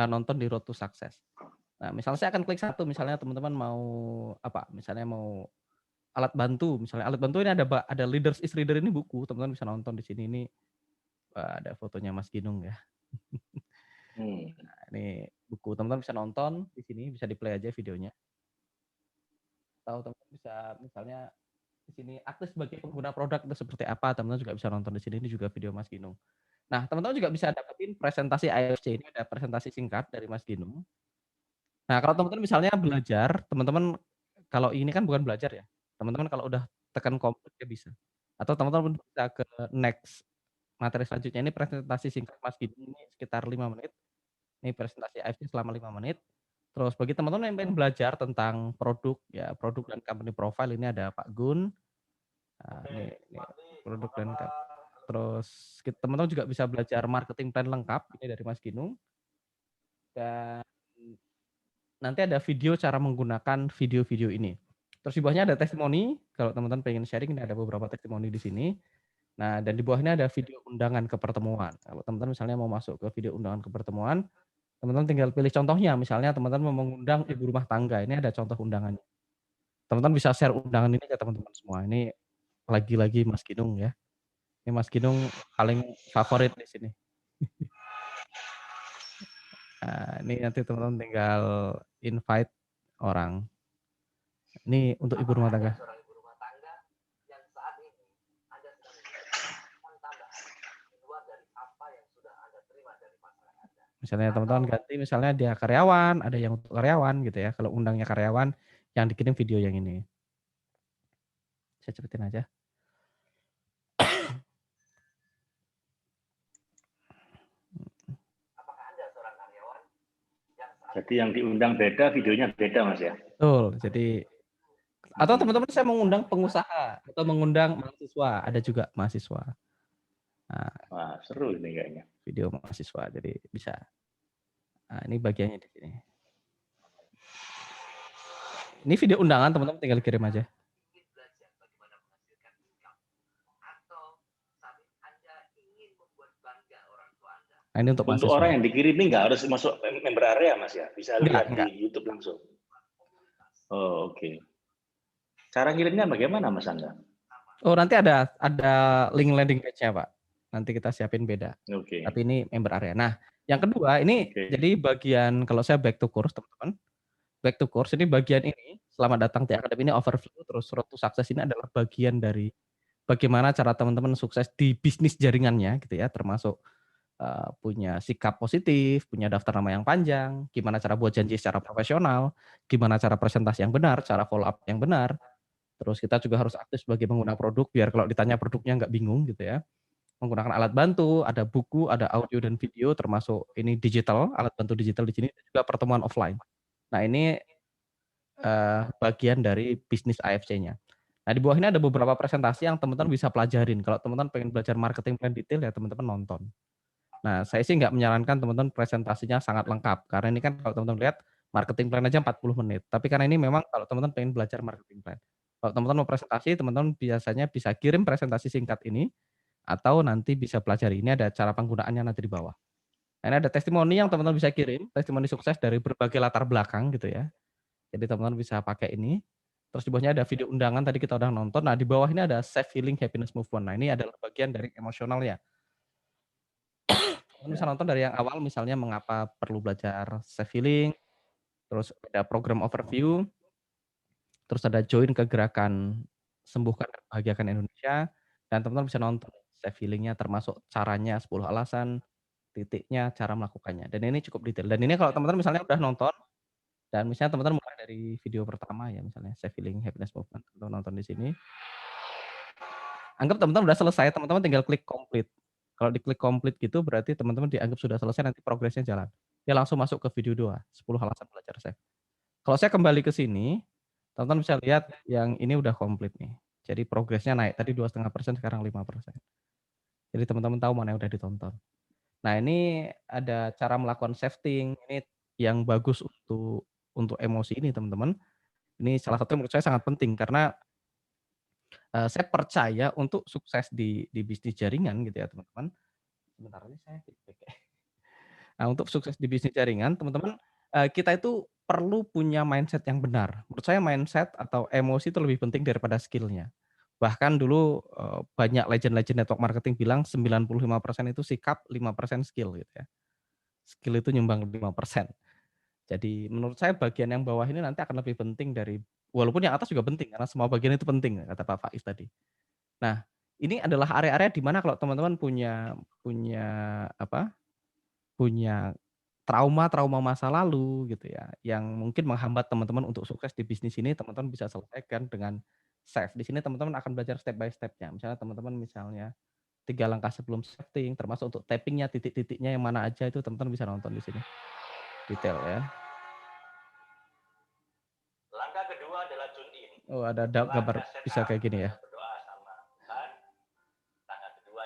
nonton di Road to Success. Nah, misalnya saya akan klik satu, misalnya teman-teman mau apa? Misalnya mau alat bantu, misalnya alat bantu ini ada Leaders is Reader, ini buku, teman-teman bisa nonton di sini. Ini ada fotonya Mas Ginung ya. Nah, ini buku, teman-teman bisa nonton di sini, bisa di play aja videonya. Atau teman-teman bisa misalnya di sini aktif sebagai pengguna produk itu seperti apa, teman-teman juga bisa nonton di sini. Ini juga video Mas Ginung. Nah, teman-teman juga bisa dapetin presentasi AFC, ini ada presentasi singkat dari Mas Ginung. Nah, kalau teman-teman misalnya belajar, teman-teman kalau ini kan bukan belajar ya, teman-teman kalau udah tekan komplit ya bisa. Atau teman-teman bisa ke next materi selanjutnya, ini presentasi singkat Mas Ginung, ini sekitar 5 menit. Ini presentasi AFC selama 5 menit. Terus bagi teman-teman yang pengen belajar tentang produk ya, produk dan company profile, ini ada Pak Gun. Nah, ini produk dan terus teman-teman juga bisa belajar marketing plan lengkap, ini dari Mas Ginung. Dan nanti ada video cara menggunakan video-video ini. Terus di bawahnya ada testimoni, kalau teman-teman pengen sharing, ini ada beberapa testimoni di sini. Nah, dan di bawahnya ada video undangan ke pertemuan. Kalau teman-teman misalnya mau masuk ke video undangan ke pertemuan, teman-teman tinggal pilih contohnya. Misalnya teman-teman mau mengundang ibu rumah tangga, ini ada contoh undangannya. Teman-teman bisa share undangan ini ke teman-teman semua. Ini lagi-lagi Mas Ginung ya. Ini Mas Ginung paling favorit di sini. Nah, ini nanti teman-teman tinggal invite orang. Ini untuk ibu rumah tangga. Misalnya teman-teman ganti, misalnya dia karyawan, ada yang untuk karyawan gitu ya. Kalau undangnya karyawan, yang dikirim video yang ini. Saya cepetin aja. Jadi yang diundang beda, videonya beda, Mas ya? Betul. Jadi atau teman-teman saya mengundang pengusaha atau mengundang mahasiswa, ada juga mahasiswa. Nah, wah, seru ini kayaknya. Video mahasiswa, jadi bisa. Nah, ini bagiannya di sini. Ini video undangan, teman-teman tinggal kirim aja. Nah, ini untuk mahasiswa. Orang yang dikirim ini nggak harus masuk member area, Mas ya? Bisa lihat di YouTube langsung. Oh, oke. Cara ngirimnya bagaimana, Mas Angga? Oh, nanti ada link landing page-nya, Pak. Nanti kita siapin beda. Oke. Tapi ini member area. Nah, yang kedua ini jadi bagian, kalau saya back to course, teman-teman. Back to course ini bagian ini, selamat datang di Academy, ini overview, terus Road to Success ini adalah bagian dari bagaimana cara teman-teman sukses di bisnis jaringannya gitu ya, termasuk punya sikap positif, punya daftar nama yang panjang, gimana cara buat janji secara profesional, gimana cara presentasi yang benar, cara follow up yang benar. Terus kita juga harus aktif sebagai pengguna produk, biar kalau ditanya produknya nggak bingung gitu ya. Menggunakan alat bantu, ada buku, ada audio dan video, termasuk ini digital, alat bantu digital di sini, juga pertemuan offline. Nah, ini bagian dari bisnis AFC-nya. Nah, di bawah ini ada beberapa presentasi yang teman-teman bisa pelajarin. Kalau teman-teman pengen belajar marketing plan detail, ya teman-teman nonton. Nah, saya sih nggak menyarankan teman-teman presentasinya sangat lengkap, karena ini kan kalau teman-teman lihat marketing plan aja 40 menit. Tapi karena ini memang kalau teman-teman pengen belajar marketing plan. Kalau teman-teman mau presentasi, teman-teman biasanya bisa kirim presentasi singkat ini, atau nanti bisa pelajari. Ini ada cara penggunaannya nanti di bawah. Nah, ini ada testimoni yang teman-teman bisa kirim, testimoni sukses dari berbagai latar belakang gitu ya. Jadi teman-teman bisa pakai ini. Terus di bawahnya ada video undangan tadi kita udah nonton. Nah, di bawah ini ada Self Healing Happiness Movement. Nah, ini adalah bagian dari emosionalnya. Teman bisa nonton dari yang awal misalnya mengapa perlu belajar self healing, terus ada program overview, terus ada join ke gerakan sembuhkan dan bahagiakan Indonesia, dan teman-teman bisa nonton self healing-nya termasuk caranya 10 alasan, titiknya, cara melakukannya. Dan ini cukup detail. Dan ini kalau teman-teman misalnya udah nonton dan misalnya teman-teman mulai dari video pertama ya misalnya self healing happiness movement, teman nonton di sini. Anggap teman-teman udah selesai, teman-teman tinggal klik complete. Kalau diklik complete gitu berarti teman-teman dianggap sudah selesai, nanti progresnya jalan. Ya langsung masuk ke video 2, 10 alasan belajar self. Kalau saya kembali ke sini, teman-teman bisa lihat yang ini udah komplit nih. Jadi progresnya naik, tadi 2,5%, sekarang 5%. Jadi teman-teman tahu mana yang udah ditonton. Nah, ini ada cara melakukan shifting, ini yang bagus untuk emosi ini teman-teman. Ini salah satu menurut saya sangat penting karena saya percaya untuk sukses di bisnis jaringan gitu ya teman-teman. Sebentar ini saya feedback ya. Nah, untuk sukses di bisnis jaringan, teman-teman, kita itu perlu punya mindset yang benar. Menurut saya mindset atau emosi itu lebih penting daripada skill-nya. Bahkan dulu banyak legend-legend network marketing bilang 95% itu sikap, 5% skill gitu ya. Skill itu nyumbang 5%. Jadi menurut saya bagian yang bawah ini nanti akan lebih penting dari walaupun yang atas juga penting karena semua bagian itu penting kata Pak Faiz tadi. Nah, ini adalah area-area di mana kalau teman-teman punya punya apa? Punya trauma-trauma masa lalu gitu ya, yang mungkin menghambat teman-teman untuk sukses di bisnis ini, teman-teman bisa selesaikan dengan SAFe. Di sini teman-teman akan belajar step by step-nya. Misalnya teman-teman 3 langkah sebelum shifting, termasuk untuk tapping-nya, titik-titiknya yang mana aja itu teman-teman bisa nonton di sini. Detail ya. Langkah kedua adalah tune in. Oh, ada gambar bisa kayak gini ya. Berdoa sama Tuhan. Langkah kedua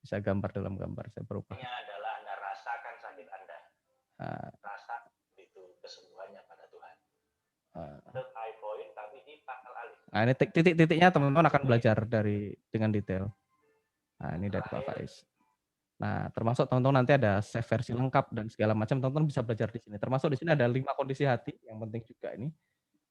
Bisa gambar dalam gambar, saya berubah. adalah Anda rasakan sakit Anda. Rasa itu kesembuhannya pada Tuhan. High point tapi di pangkal alih. Nah, ini titik-titiknya teman-teman akan belajar dengan detail. Nah, ini dari Pak Faiz. Nah, termasuk teman-teman nanti ada save versi lengkap dan segala macam, teman-teman bisa belajar di sini. Termasuk di sini ada 5 kondisi hati yang penting juga ini.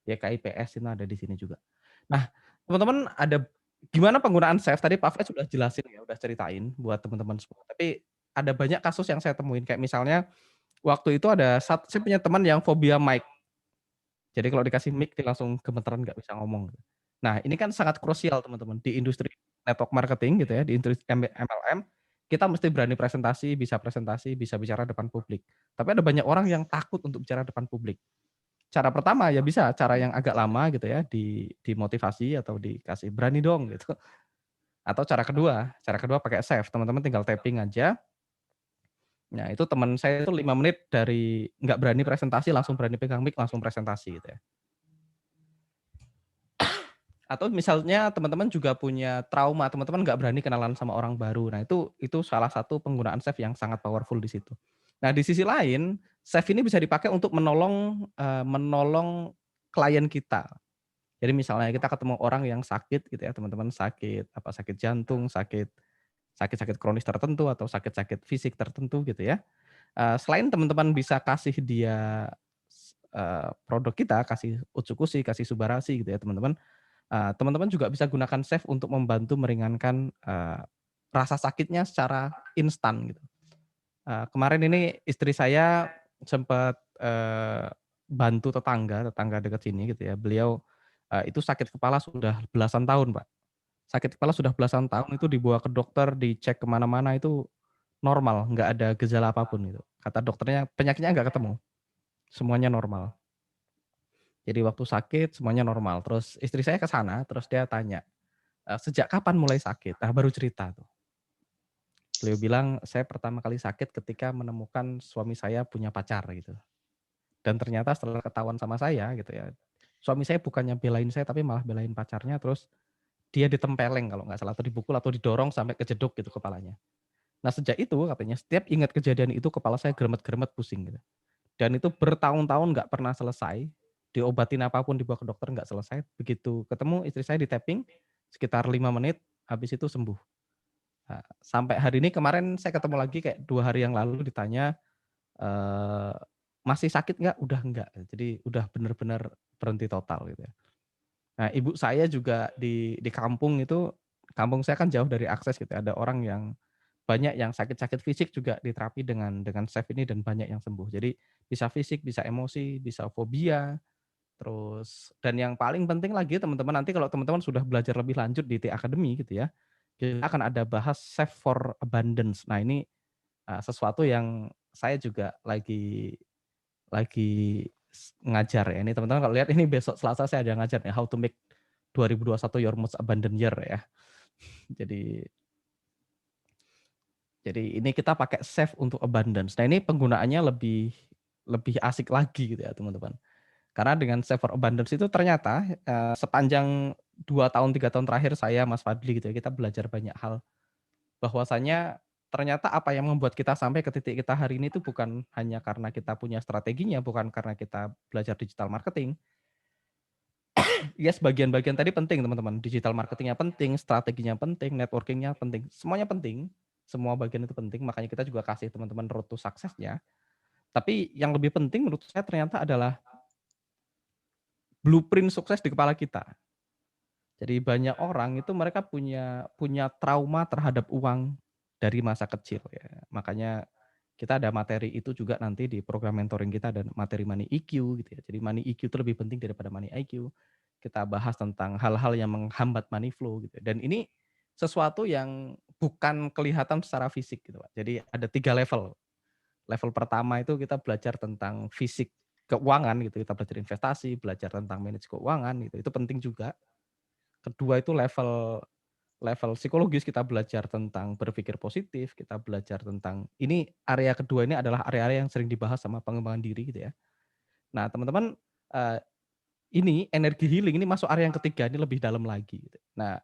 Ya KIPS itu ada di sini juga. Nah, teman-teman ada gimana penggunaan save tadi Pak Faiz sudah jelasin ya, udah ceritain buat teman-teman semua. Tapi ada banyak kasus yang saya temuin kayak misalnya waktu itu saya punya teman yang fobia mic. Jadi kalau dikasih mic dia langsung gemeteran nggak bisa ngomong. Nah, ini kan sangat krusial teman-teman di industri network marketing gitu ya, di industri MLM, kita mesti berani presentasi, bisa bicara depan publik. Tapi ada banyak orang yang takut untuk bicara depan publik. Cara pertama ya bisa cara yang agak lama gitu ya, dimotivasi atau dikasih berani dong gitu. Atau cara kedua pakai save, teman-teman tinggal tapping aja. Nah, itu teman saya itu 5 menit dari nggak berani presentasi langsung berani pegang mic langsung presentasi gitu ya. Atau misalnya teman-teman juga punya trauma, teman-teman nggak berani kenalan sama orang baru. Nah, itu salah satu penggunaan save yang sangat powerful di situ. Nah, di sisi lain, save ini bisa dipakai untuk menolong klien kita. Jadi misalnya kita ketemu orang yang sakit gitu ya, teman-teman sakit jantung, sakit kronis tertentu atau sakit-sakit fisik tertentu gitu ya. Selain teman-teman bisa kasih dia produk kita, kasih Utsukushi, kasih Subarasi gitu ya, teman-teman. Teman-teman juga bisa gunakan save untuk membantu meringankan rasa sakitnya secara instan gitu. Kemarin ini istri saya sempat bantu tetangga dekat sini gitu ya. Beliau itu sakit kepala sudah belasan tahun, Pak. Sakit kepala sudah belasan tahun itu dibawa ke dokter, dicek kemana-mana itu normal, nggak ada gejala apapun gitu. Kata dokternya penyakitnya nggak ketemu, semuanya normal. Jadi waktu sakit semuanya normal. Terus istri saya ke sana, terus dia tanya, sejak kapan mulai sakit? Nah, baru cerita tuh. Beliau bilang, saya pertama kali sakit ketika menemukan suami saya punya pacar gitu. Dan ternyata setelah ketahuan sama saya gitu ya, suami saya bukannya belain saya tapi malah belain pacarnya, terus dia ditempeleng kalau nggak salah, atau dipukul atau didorong sampai kejeduk gitu kepalanya. Nah, sejak itu katanya setiap ingat kejadian itu kepala saya geremet-geremet pusing gitu. Dan itu bertahun-tahun nggak pernah selesai, diobatin apapun dibawa ke dokter nggak selesai. Begitu ketemu istri saya di tapping sekitar 5 menit, habis itu sembuh. Sampai hari ini, kemarin saya ketemu lagi kayak 2 hari yang lalu ditanya, masih sakit nggak? Udah enggak. Jadi udah benar-benar berhenti total gitu ya. Nah, ibu saya juga di kampung itu, kampung saya kan jauh dari akses gitu ya. Ada orang yang banyak yang sakit-sakit fisik juga diterapi dengan chef ini dan banyak yang sembuh. Jadi bisa fisik, bisa emosi, bisa fobia, terus dan yang paling penting lagi teman-teman, nanti kalau teman-teman sudah belajar lebih lanjut di T Academy gitu ya, kita akan ada bahas Chef for Abundance. Nah, ini sesuatu yang saya juga lagi ngajar ya. Ini teman-teman kalau lihat ini besok Selasa saya ada ngajar nih, how to make 2021 your most abundant year ya. Jadi ini kita pakai Chef untuk abundance. Nah, ini penggunaannya lebih asik lagi gitu ya, teman-teman. Karena dengan Chef for Abundance itu ternyata sepanjang 2 tahun 3 tahun terakhir saya Mas Fadli gitu ya, kita belajar banyak hal. Bahwasanya ternyata apa yang membuat kita sampai ke titik kita hari ini itu bukan hanya karena kita punya strateginya, bukan karena kita belajar digital marketing. Yes, bagian-bagian tadi penting teman-teman. Digital marketingnya penting, strateginya penting, networkingnya penting. Semuanya penting. Semua bagian itu penting. Makanya kita juga kasih teman-teman road to success-nya. Tapi yang lebih penting menurut saya ternyata adalah blueprint sukses di kepala kita. Jadi banyak orang itu mereka punya trauma terhadap uang dari masa kecil ya. Makanya kita ada materi itu juga nanti di program mentoring kita, dan materi Money EQ gitu ya. Jadi Money EQ itu lebih penting daripada Money IQ. Kita bahas tentang hal-hal yang menghambat money flow gitu. Dan ini sesuatu yang bukan kelihatan secara fisik gitu, Pak. Jadi ada 3 level. Level pertama itu kita belajar tentang fisik keuangan gitu. Kita belajar investasi, belajar tentang manage keuangan gitu. Itu penting juga. Kedua itu level psikologis, kita belajar tentang berpikir positif, kita belajar tentang ini area kedua ini adalah area-area yang sering dibahas sama pengembangan diri gitu ya. Nah, teman-teman, ini energi healing ini masuk area yang ketiga, ini lebih dalam lagi gitu. Nah,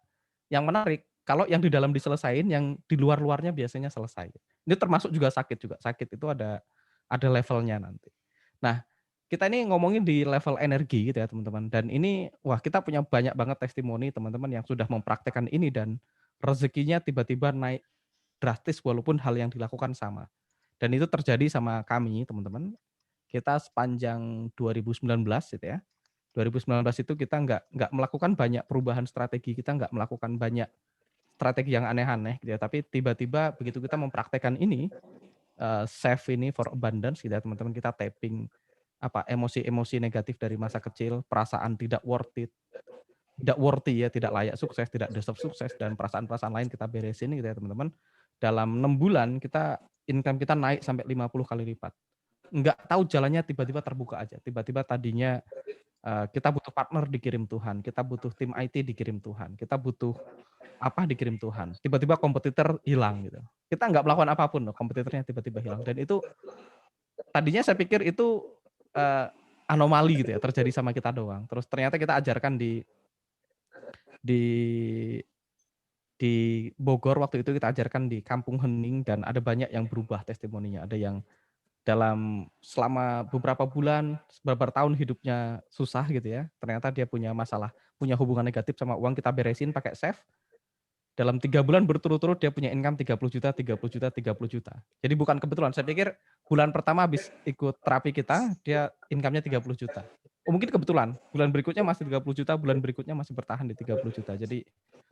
yang menarik kalau yang di dalam diselesain, yang di luar-luarnya biasanya selesai. Ini termasuk juga sakit juga. Sakit itu ada levelnya nanti. Nah, kita ini ngomongin di level energi gitu ya teman-teman. Dan ini, wah kita punya banyak banget testimoni teman-teman yang sudah mempraktekkan ini dan rezekinya tiba-tiba naik drastis walaupun hal yang dilakukan sama. Dan itu terjadi sama kami teman-teman. Kita sepanjang 2019 gitu ya. 2019 itu kita nggak melakukan banyak perubahan strategi, kita nggak melakukan banyak strategi yang aneh-aneh gitu ya. Tapi tiba-tiba begitu kita mempraktekkan ini, Chef ini for Abundance gitu ya teman-teman, kita tapping emosi-emosi negatif dari masa kecil, perasaan tidak worthy ya, tidak layak sukses, tidak deserve sukses, dan perasaan-perasaan lain kita beresin gitu ya teman-teman. Dalam 6 bulan income kita naik sampai 50 kali lipat. Nggak tahu jalannya, tiba-tiba terbuka aja. Tiba-tiba tadinya kita butuh partner, dikirim Tuhan. Kita butuh tim IT, dikirim Tuhan. Kita butuh dikirim Tuhan. Tiba-tiba kompetitor hilang gitu. Kita nggak melakukan apapun loh, kompetitornya tiba-tiba hilang. Dan itu tadinya saya pikir itu anomali gitu ya, terjadi sama kita doang. Terus ternyata kita ajarkan di Bogor waktu itu, kita ajarkan di Kampung Hening, dan ada banyak yang berubah testimoninya. Ada yang dalam selama beberapa bulan, beberapa tahun hidupnya susah gitu ya. Ternyata dia punya masalah, punya hubungan negatif sama uang, kita beresin pakai Chef. Dalam 3 bulan berturut-turut dia punya income 30 juta, 30 juta, 30 juta. Jadi bukan kebetulan. Saya pikir bulan pertama habis ikut terapi kita, dia income-nya 30 juta. Mungkin kebetulan. Bulan berikutnya masih 30 juta, bulan berikutnya masih bertahan di 30 juta. Jadi,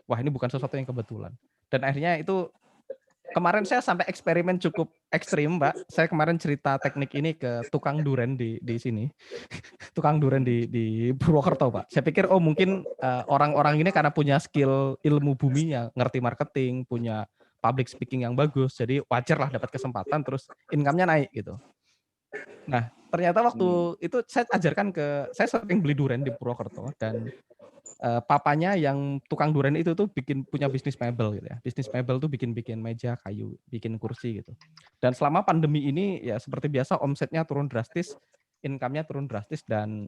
wah ini bukan sesuatu yang kebetulan. Dan akhirnya itu, kemarin saya sampai eksperimen cukup ekstrim, Mbak. Saya kemarin cerita teknik ini ke tukang duren di sini. Tukang duren di Purwokerto, Pak. Saya pikir mungkin orang-orang ini karena punya skill ilmu bumi, yang ngerti marketing, punya public speaking yang bagus, jadi wajar lah dapat kesempatan terus income-nya naik gitu. Nah, ternyata waktu itu saya ajarkan saya sering beli duren di Purwokerto, dan papanya yang tukang duren itu tuh punya bisnis mebel gitu ya. Bisnis mebel tuh bikin meja kayu, bikin kursi gitu. Dan selama pandemi ini ya seperti biasa omsetnya turun drastis, income-nya turun drastis, dan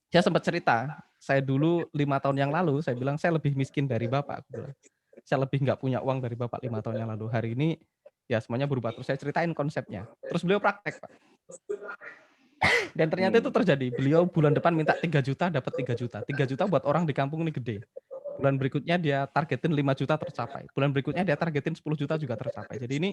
saya sempat cerita, saya dulu 5 tahun yang lalu, saya bilang saya lebih miskin dari Bapak. Aku bilang, saya lebih nggak punya uang dari Bapak 5 tahun yang lalu. Hari ini ya semuanya berubah. Terus saya ceritain konsepnya. Terus beliau praktek, Pak. Dan ternyata itu terjadi. Beliau bulan depan minta 3 juta, dapat 3 juta. 3 juta buat orang di kampung ini gede. Bulan berikutnya dia targetin 5 juta tercapai. Bulan berikutnya dia targetin 10 juta juga tercapai. Jadi ini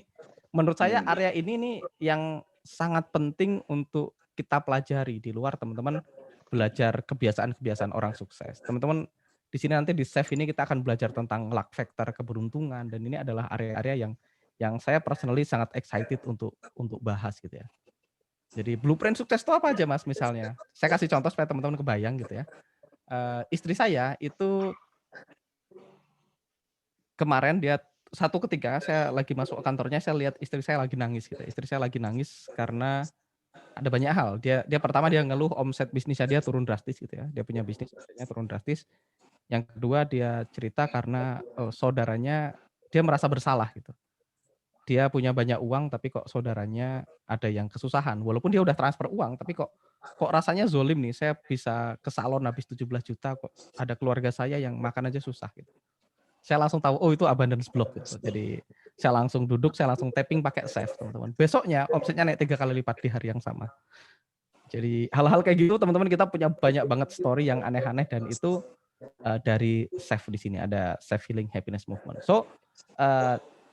menurut saya area ini nih yang sangat penting untuk kita pelajari di luar teman-teman belajar kebiasaan-kebiasaan orang sukses. Teman-teman di sini nanti di Chef ini kita akan belajar tentang luck factor, keberuntungan, dan ini adalah area-area yang saya personally sangat excited untuk bahas gitu ya. Jadi blueprint sukses itu apa aja Mas misalnya? Saya kasih contoh supaya teman-teman kebayang gitu ya. Istri saya itu kemarin dia satu ketika saya lagi masuk ke kantornya, saya lihat istri saya lagi nangis gitu. Istri saya lagi nangis karena ada banyak hal. Dia pertama dia ngeluh omset bisnisnya dia turun drastis gitu ya. Dia punya bisnis omsetnya turun drastis. Yang kedua dia cerita karena saudaranya dia merasa bersalah gitu. Dia punya banyak uang tapi kok saudaranya ada yang kesusahan. Walaupun dia udah transfer uang tapi kok rasanya zolim nih. Saya bisa ke salon habis 17 juta kok ada keluarga saya yang makan aja susah gitu. Saya langsung tahu, oh itu abundance block gitu. Jadi saya langsung duduk, saya langsung tapping pakai Chef, teman-teman. Besoknya omsetnya naik 3 kali lipat di hari yang sama. Jadi hal-hal kayak gitu teman-teman kita punya banyak banget story yang aneh-aneh dan itu dari Chef di sini ada Chef Healing Happiness Movement. So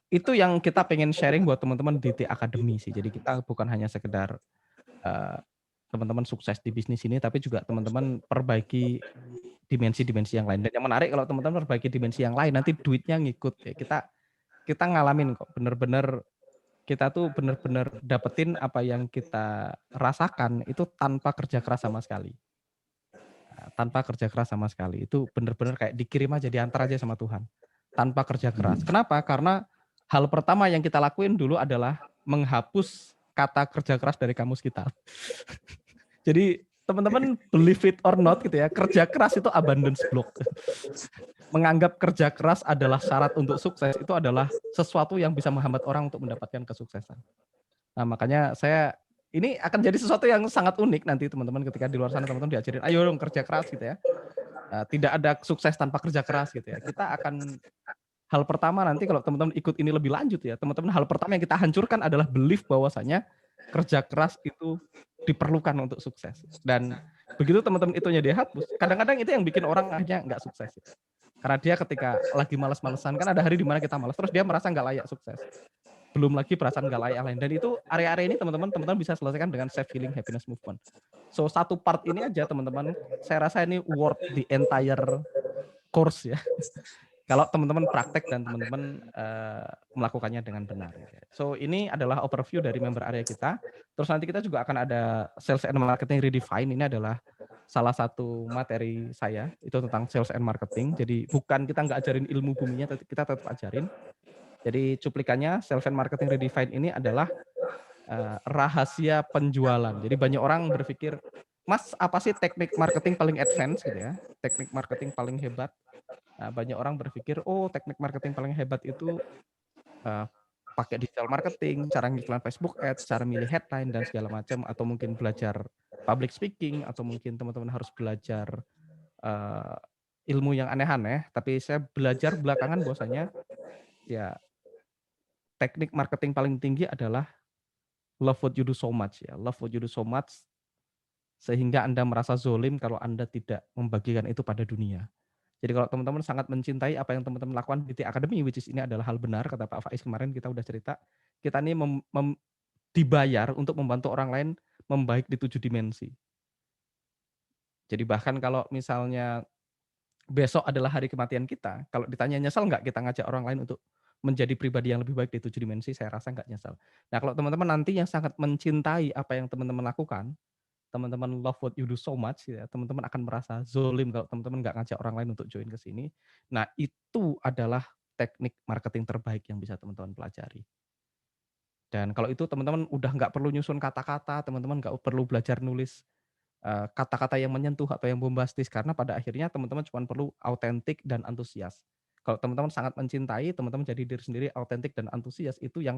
itu yang kita pengen sharing buat teman-teman di T Academy sih. Jadi kita bukan hanya sekedar teman-teman sukses di bisnis ini, tapi juga teman-teman perbaiki dimensi-dimensi yang lain. Dan yang menarik kalau teman-teman perbaiki dimensi yang lain, nanti duitnya ngikut ya. Kita ngalamin kok, bener-bener kita tuh bener-bener dapetin apa yang kita rasakan itu tanpa kerja keras sama sekali. Tanpa kerja keras sama sekali. Itu bener-bener kayak dikirim aja, diantar aja sama Tuhan. Tanpa kerja keras. Kenapa? Karena hal pertama yang kita lakuin dulu adalah menghapus kata kerja keras dari kamus kita. Jadi teman-teman believe it or not gitu ya, kerja keras itu abundance block. Menganggap kerja keras adalah syarat untuk sukses itu adalah sesuatu yang bisa menghambat orang untuk mendapatkan kesuksesan. Nah makanya saya ini akan jadi sesuatu yang sangat unik nanti teman-teman ketika di luar sana teman-teman diajarin, ayo dong kerja keras gitu ya. Tidak ada sukses tanpa kerja keras gitu ya. Kita akan hal pertama nanti kalau teman-teman ikut ini lebih lanjut ya, teman-teman hal pertama yang kita hancurkan adalah belief bahwasanya kerja keras itu diperlukan untuk sukses. Dan begitu teman-teman itunya dihapus, kadang-kadang itu yang bikin orang akhirnya nggak sukses. Karena dia ketika lagi malas-malesan, kan ada hari di mana kita malas, terus dia merasa nggak layak sukses. Belum lagi perasaan nggak layak lain. Dan itu area-area ini teman-teman bisa selesaikan dengan Self Healing Happiness Movement. So satu part ini aja teman-teman, saya rasa ini worth the entire course ya. Kalau teman-teman praktek dan teman-teman melakukannya dengan benar. So ini adalah overview dari member area kita. Terus nanti kita juga akan ada Sales and Marketing Redefine. Ini adalah salah satu materi saya. Itu tentang Sales and Marketing. Jadi bukan kita nggak ajarin ilmu buminya, tapi kita tetap ajarin. Jadi cuplikannya Sales and Marketing Redefine ini adalah rahasia penjualan. Jadi banyak orang berpikir, Mas apa sih teknik marketing paling advance gitu ya? Teknik marketing paling hebat. Nah, banyak orang berpikir, oh teknik marketing paling hebat itu pakai digital marketing, cara ngiklan Facebook Ads, cara milih headline dan segala macam, atau mungkin belajar public speaking, atau mungkin teman-teman harus belajar ilmu yang aneh-aneh. Tapi saya belajar belakangan bahwasanya ya teknik marketing paling tinggi adalah love what you do so much ya, love what you do so much sehingga Anda merasa zolim kalau Anda tidak membagikan itu pada dunia. Jadi kalau teman-teman sangat mencintai apa yang teman-teman lakukan di T Academy, which is ini adalah hal benar, kata Pak Faiz kemarin kita udah cerita, kita ini dibayar untuk membantu orang lain membaik di 7 dimensi. Jadi bahkan kalau misalnya besok adalah hari kematian kita, kalau ditanya nyesel nggak kita ngajak orang lain untuk menjadi pribadi yang lebih baik di 7 dimensi, saya rasa nggak nyesel. Nah kalau teman-teman nanti yang sangat mencintai apa yang teman-teman lakukan, teman-teman love what you do so much, ya, teman-teman akan merasa zolim kalau teman-teman nggak ngajak orang lain untuk join ke sini. Nah, itu adalah teknik marketing terbaik yang bisa teman-teman pelajari. Dan kalau itu teman-teman udah nggak perlu nyusun kata-kata, teman-teman nggak perlu belajar nulis kata-kata yang menyentuh atau yang bombastis, karena pada akhirnya teman-teman cuma perlu autentik dan antusias. Kalau teman-teman sangat mencintai, teman-teman jadi diri sendiri, autentik dan antusias, itu yang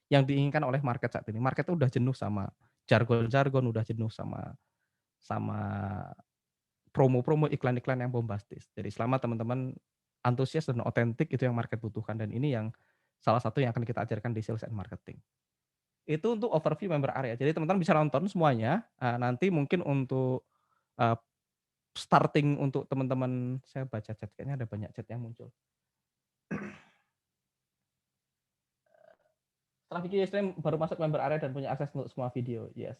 yang diinginkan oleh market saat ini. Market itu udah jenuh sama jargon-jargon, udah jenuh sama promo-promo, iklan-iklan yang bombastis. Jadi selama teman-teman antusias dan otentik, itu yang market butuhkan, dan ini yang salah satu yang akan kita ajarkan di Sales and Marketing. Itu untuk overview member area. Jadi teman-teman bisa nonton semuanya. Nanti mungkin untuk starting untuk teman-teman, saya baca chat, kayaknya ada banyak chat yang muncul. Setelah Vicky Stream baru masuk member area dan punya akses untuk semua video. Yes.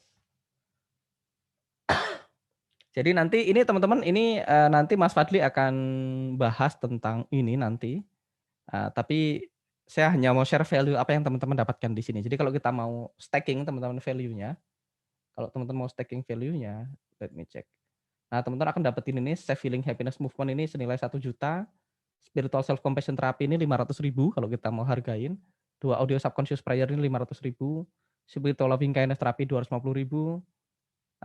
Jadi nanti ini teman-teman, ini nanti Mas Fadli akan bahas tentang ini nanti. Tapi saya hanya mau share value apa yang teman-teman dapatkan di sini. Jadi kalau kita mau stacking teman-teman value-nya, kalau teman-teman mau stacking value-nya, let me check. Nah, teman-teman akan dapetin ini Self Healing Happiness Movement ini senilai 1 juta. Spiritual Self Compassion Therapy ini 500.000 kalau kita mau hargain. 2 audio subconscious prayer ini 500.000. Spiritual Loving Kindness Therapy 250.000.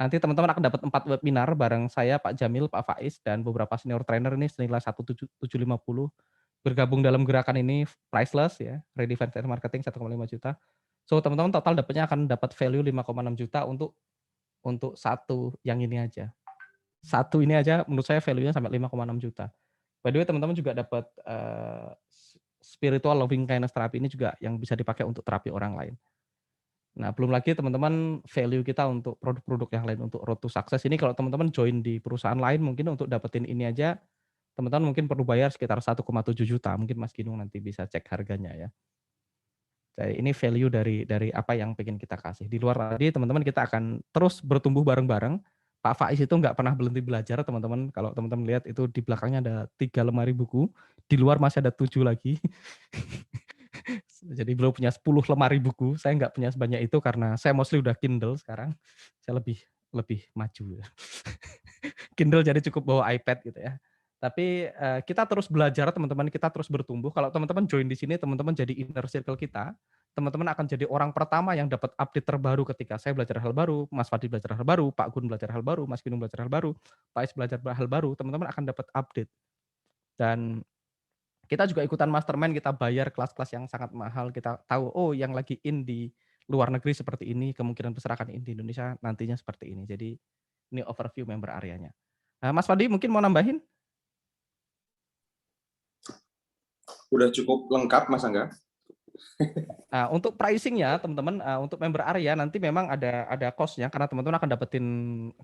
Nanti teman-teman akan dapat 4 webinar bareng saya, Pak Jamil, Pak Faiz, dan beberapa senior trainer ini senilai 1.750. Bergabung dalam gerakan ini priceless ya, Redefine Sales Marketing 1,5 juta. So teman-teman total dapatnya akan dapat value 5,6 juta untuk satu yang ini aja. Satu ini aja menurut saya value-nya sampai 5,6 juta. By the way teman-teman juga dapat spiritual loving kindness terapi ini juga yang bisa dipakai untuk terapi orang lain. Nah, belum lagi teman-teman value kita untuk produk-produk yang lain untuk road to success ini kalau teman-teman join di perusahaan lain mungkin untuk dapetin ini aja teman-teman mungkin perlu bayar sekitar 1,7 juta. Mungkin Mas Ginung nanti bisa cek harganya ya. Jadi ini value dari apa yang pengen kita kasih. Di luar tadi teman-teman kita akan terus bertumbuh bareng-bareng. Pak Faiz itu nggak pernah berhenti belajar teman-teman. Kalau teman-teman lihat itu di belakangnya ada 3 lemari buku. Di luar masih ada 7 lagi. Jadi beliau punya 10 lemari buku. Saya nggak punya sebanyak itu karena saya mostly udah Kindle sekarang. Saya lebih maju. Kindle jadi cukup bawa iPad gitu ya. Tapi kita terus belajar teman-teman, kita terus bertumbuh. Kalau teman-teman join di sini, teman-teman jadi inner circle kita. Teman-teman akan jadi orang pertama yang dapat update terbaru ketika saya belajar hal baru, Mas Fadli belajar hal baru, Pak Gun belajar hal baru, Mas Ginung belajar hal baru, Pak Is belajar hal baru. Teman-teman akan dapat update. Dan kita juga ikutan mastermind, kita bayar kelas-kelas yang sangat mahal. Kita tahu, oh yang lagi in di luar negeri seperti ini, kemungkinan besar akan in di Indonesia nantinya seperti ini. Jadi ini overview member areanya. Mas Fadli mungkin mau nambahin? Udah cukup lengkap Mas Angga. Nah, untuk pricing-nya teman-teman, untuk member area nanti memang ada cost-nya karena teman-teman akan dapetin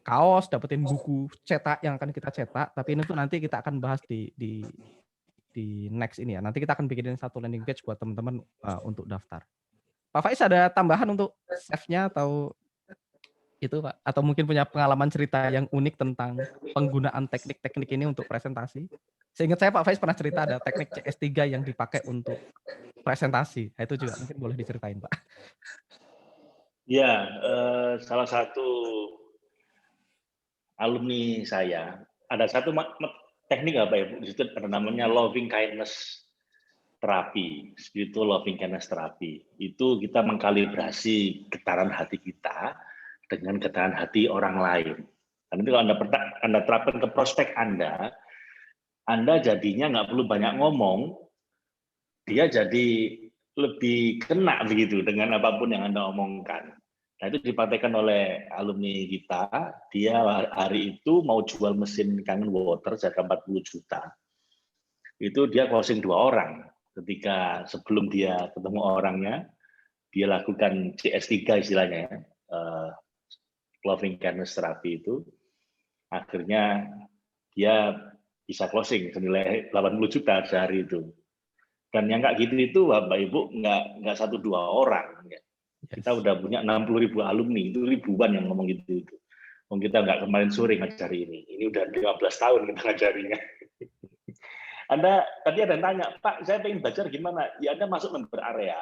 kaos, dapetin buku cetak yang akan kita cetak. Tapi ini tuh nanti kita akan bahas di next ini ya. Nanti kita akan bikinin satu landing page buat teman-teman untuk daftar. Pak Faiz ada tambahan untuk save-nya atau itu Pak? Atau mungkin punya pengalaman cerita yang unik tentang penggunaan teknik-teknik ini untuk presentasi? Seingat saya Pak Faiz pernah cerita ada teknik CS3 yang dipakai untuk presentasi. Nah, itu juga mungkin boleh diceritain Pak. Ya, salah satu alumni saya, ada satu teknik apa ya, di situ ada namanya loving kindness terapi, spiritual loving kindness terapi. Itu kita mengkalibrasi getaran hati kita dengan getaran hati orang lain. Dan itu kalau Anda terapkan ke prospek Anda jadinya nggak perlu banyak ngomong, dia jadi lebih kena begitu dengan apapun yang Anda omongkan. Nah itu dipraktekkan oleh alumni kita, dia hari itu mau jual mesin Kangen Water harga 40 juta. Itu dia closing 2 orang. Ketika sebelum dia ketemu orangnya, dia lakukan CS3 istilahnya, loving kindness therapy itu, akhirnya dia bisa closing senilai 80 juta sehari itu. Dan yang kayak gitu itu Bapak Ibu nggak 1-2 orang. Ya. Kita udah punya 60.000 alumni, itu ribuan yang ngomong gitu. Kita nggak kemarin sore ngajari ini. Ini udah 15 tahun kita ngajarinya. Tadi ada yang tanya, Pak, saya pengen belajar gimana? Ya Anda masuk member area,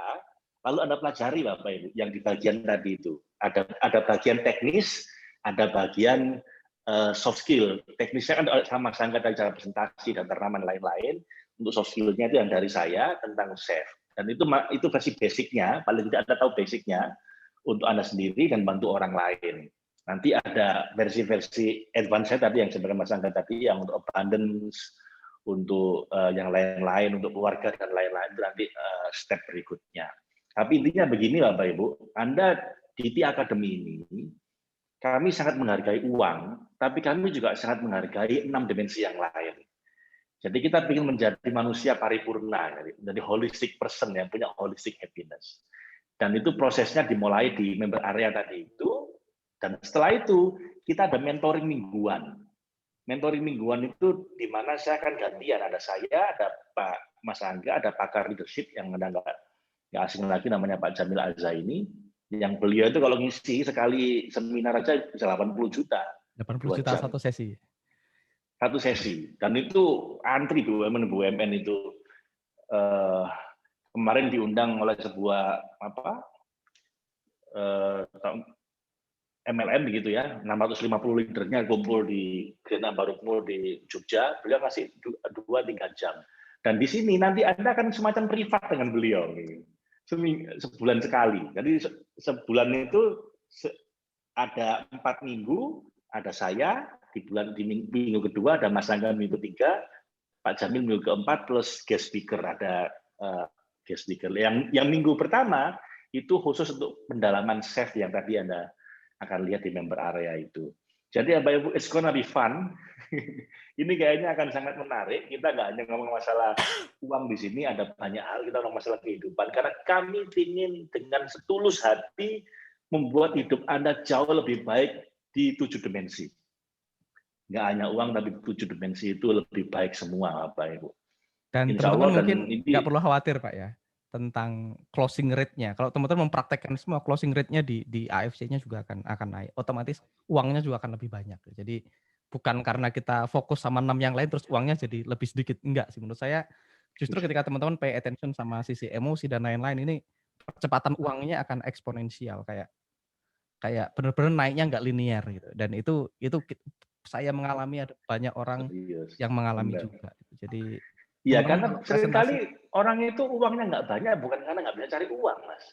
lalu Anda pelajari Bapak Ibu yang di bagian tadi itu. Ada bagian teknis, ada bagian soft skill. Teknisnya kan sama sangka dari cara presentasi dan tanaman lain-lain. Untuk soft skill-nya itu yang dari saya tentang chef. Dan itu versi basicnya, paling tidak Anda tahu basicnya untuk Anda sendiri dan bantu orang lain. Nanti ada versi-versi advance saya tadi yang sebenarnya Mas Angga tadi, yang untuk abundance, untuk yang lain-lain, untuk keluarga dan lain-lain, itu nanti step berikutnya. Tapi intinya begini Bapak Ibu, Anda di T Academy ini, kami sangat menghargai uang, tapi kami juga sangat menghargai 6 dimensi yang lain. Jadi kita ingin menjadi manusia paripurna, menjadi holistic person yang punya holistic happiness. Dan itu prosesnya dimulai di member area tadi itu, dan setelah itu kita ada mentoring mingguan. mentoring mingguan itu di mana saya akan gantian, ada saya, ada Pak Mas Angga, ada pakar leadership yang ada nggak asing lagi namanya Pak Jamil Azzaini, yang beliau itu kalau ngisi sekali seminar aja bisa 80 juta. 80 juta jam. Satu sesi. Dan itu antri BUMN itu kemarin diundang oleh sebuah MLM begitu ya, 650 leadernya kumpul di Grand Ambarukmo di Jogja, beliau ngasih 2-3 jam. Dan di sini nanti Anda akan semacam privat dengan beliau. Sebulan sekali. Jadi sebulan itu ada 4 minggu, ada saya, di minggu kedua ada Mas Angga minggu 3, Pak Jamil minggu keempat, plus guest speaker, ada guest speaker. Yang minggu pertama itu khusus untuk pendalaman chef yang tadi Anda akan lihat di member area itu. Jadi Bapak Ibu, it's gonna be fun. Ini kayaknya akan sangat menarik. Kita nggak hanya ngomong masalah uang di sini, ada banyak hal, kita ngomong masalah kehidupan. Karena kami ingin dengan setulus hati membuat hidup Anda jauh lebih baik di 7 dimensi. Nggak hanya uang, tapi 7 dimensi itu lebih baik semua, Bapak Ibu. Dan teman-teman mungkin nggak perlu khawatir, Pak, ya, tentang closing rate-nya. Kalau teman-teman mempraktekkan semua, closing rate-nya di AFC-nya juga akan naik. Otomatis uangnya juga akan lebih banyak. Jadi bukan karena kita fokus sama 6 yang lain terus uangnya jadi lebih sedikit. Enggak sih, menurut saya justru ketika teman-teman pay attention sama sisi emosi dan lain-lain, ini percepatan uangnya akan eksponensial, kayak benar-benar naiknya nggak linear gitu. Dan itu saya mengalami, ada banyak orang yang mengalami juga. Jadi ya, karena seringkali orang itu uangnya nggak banyak bukan karena nggak bisa cari uang, Mas.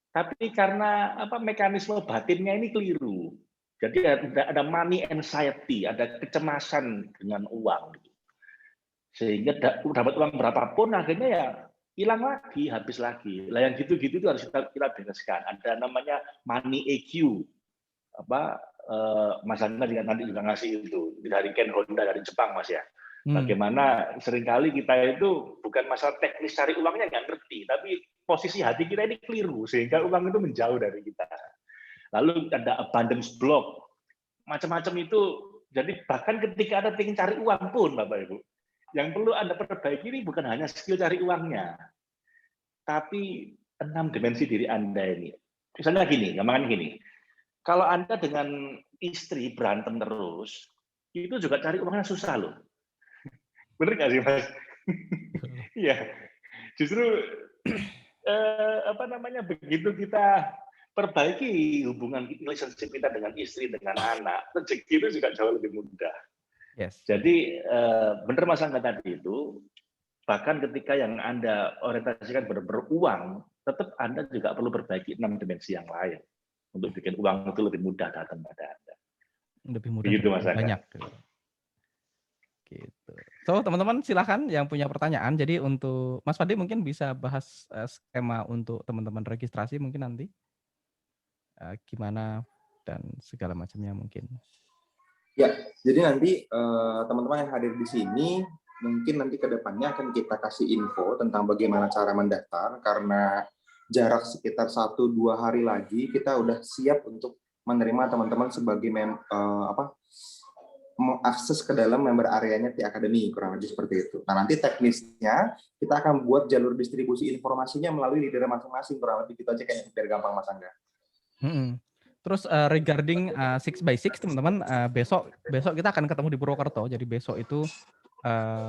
Tapi karena mekanisme batinnya ini keliru. Jadi ada money anxiety, ada kecemasan dengan uang. Sehingga dapat uang berapapun akhirnya ya hilang lagi, habis lagi. Lah yang gitu-gitu itu harus kita bereskan. Ada namanya money EQ. Mas Anda nanti juga ngasih itu dari Ken Honda dari Jepang, Mas ya. Bagaimana seringkali kita itu bukan masalah teknis cari uangnya nggak ngerti, tapi posisi hati kita ini keliru sehingga uang itu menjauh dari kita. Lalu ada abundance block, macam-macam itu. Jadi bahkan ketika Anda ingin cari uang pun, Bapak Ibu, yang perlu Anda perbaiki ini bukan hanya skill cari uangnya, tapi 6 dimensi diri Anda ini. Misalnya gini, gampangnya gini, kalau Anda dengan istri berantem terus, itu juga cari uangnya susah loh. Bener nggak sih, Mas? Iya. Justru begitu kita perbaiki hubungan relationship kita dengan istri, dengan anak, rezeki itu juga jauh lebih mudah. Yes. Jadi benar Mas Angga tadi itu, bahkan ketika yang Anda orientasikan beruang, tetap Anda juga perlu perbaiki 6 dimensi yang lain untuk bikin uang itu lebih mudah datang pada Anda. Lebih mudah, begitu, Mas Angga. Banyak. Gitu. So teman-teman silahkan yang punya pertanyaan. Jadi untuk Mas Fadli mungkin bisa bahas skema untuk teman-teman registrasi mungkin nanti gimana dan segala macamnya mungkin. Ya, jadi nanti teman-teman yang hadir di sini mungkin nanti ke depannya akan kita kasih info tentang bagaimana cara mendaftar, karena jarak sekitar 1-2 hari lagi kita udah siap untuk menerima teman-teman sebagai mengakses ke dalam member areanya T Academy, kurang lebih seperti itu. Nah, nanti teknisnya kita akan buat jalur distribusi informasinya melalui leader masing-masing, kurang lebih kita cek biar gampang, Mas Angga. Terus regarding 6x6 teman-teman, besok kita akan ketemu di Purwokerto. Jadi besok itu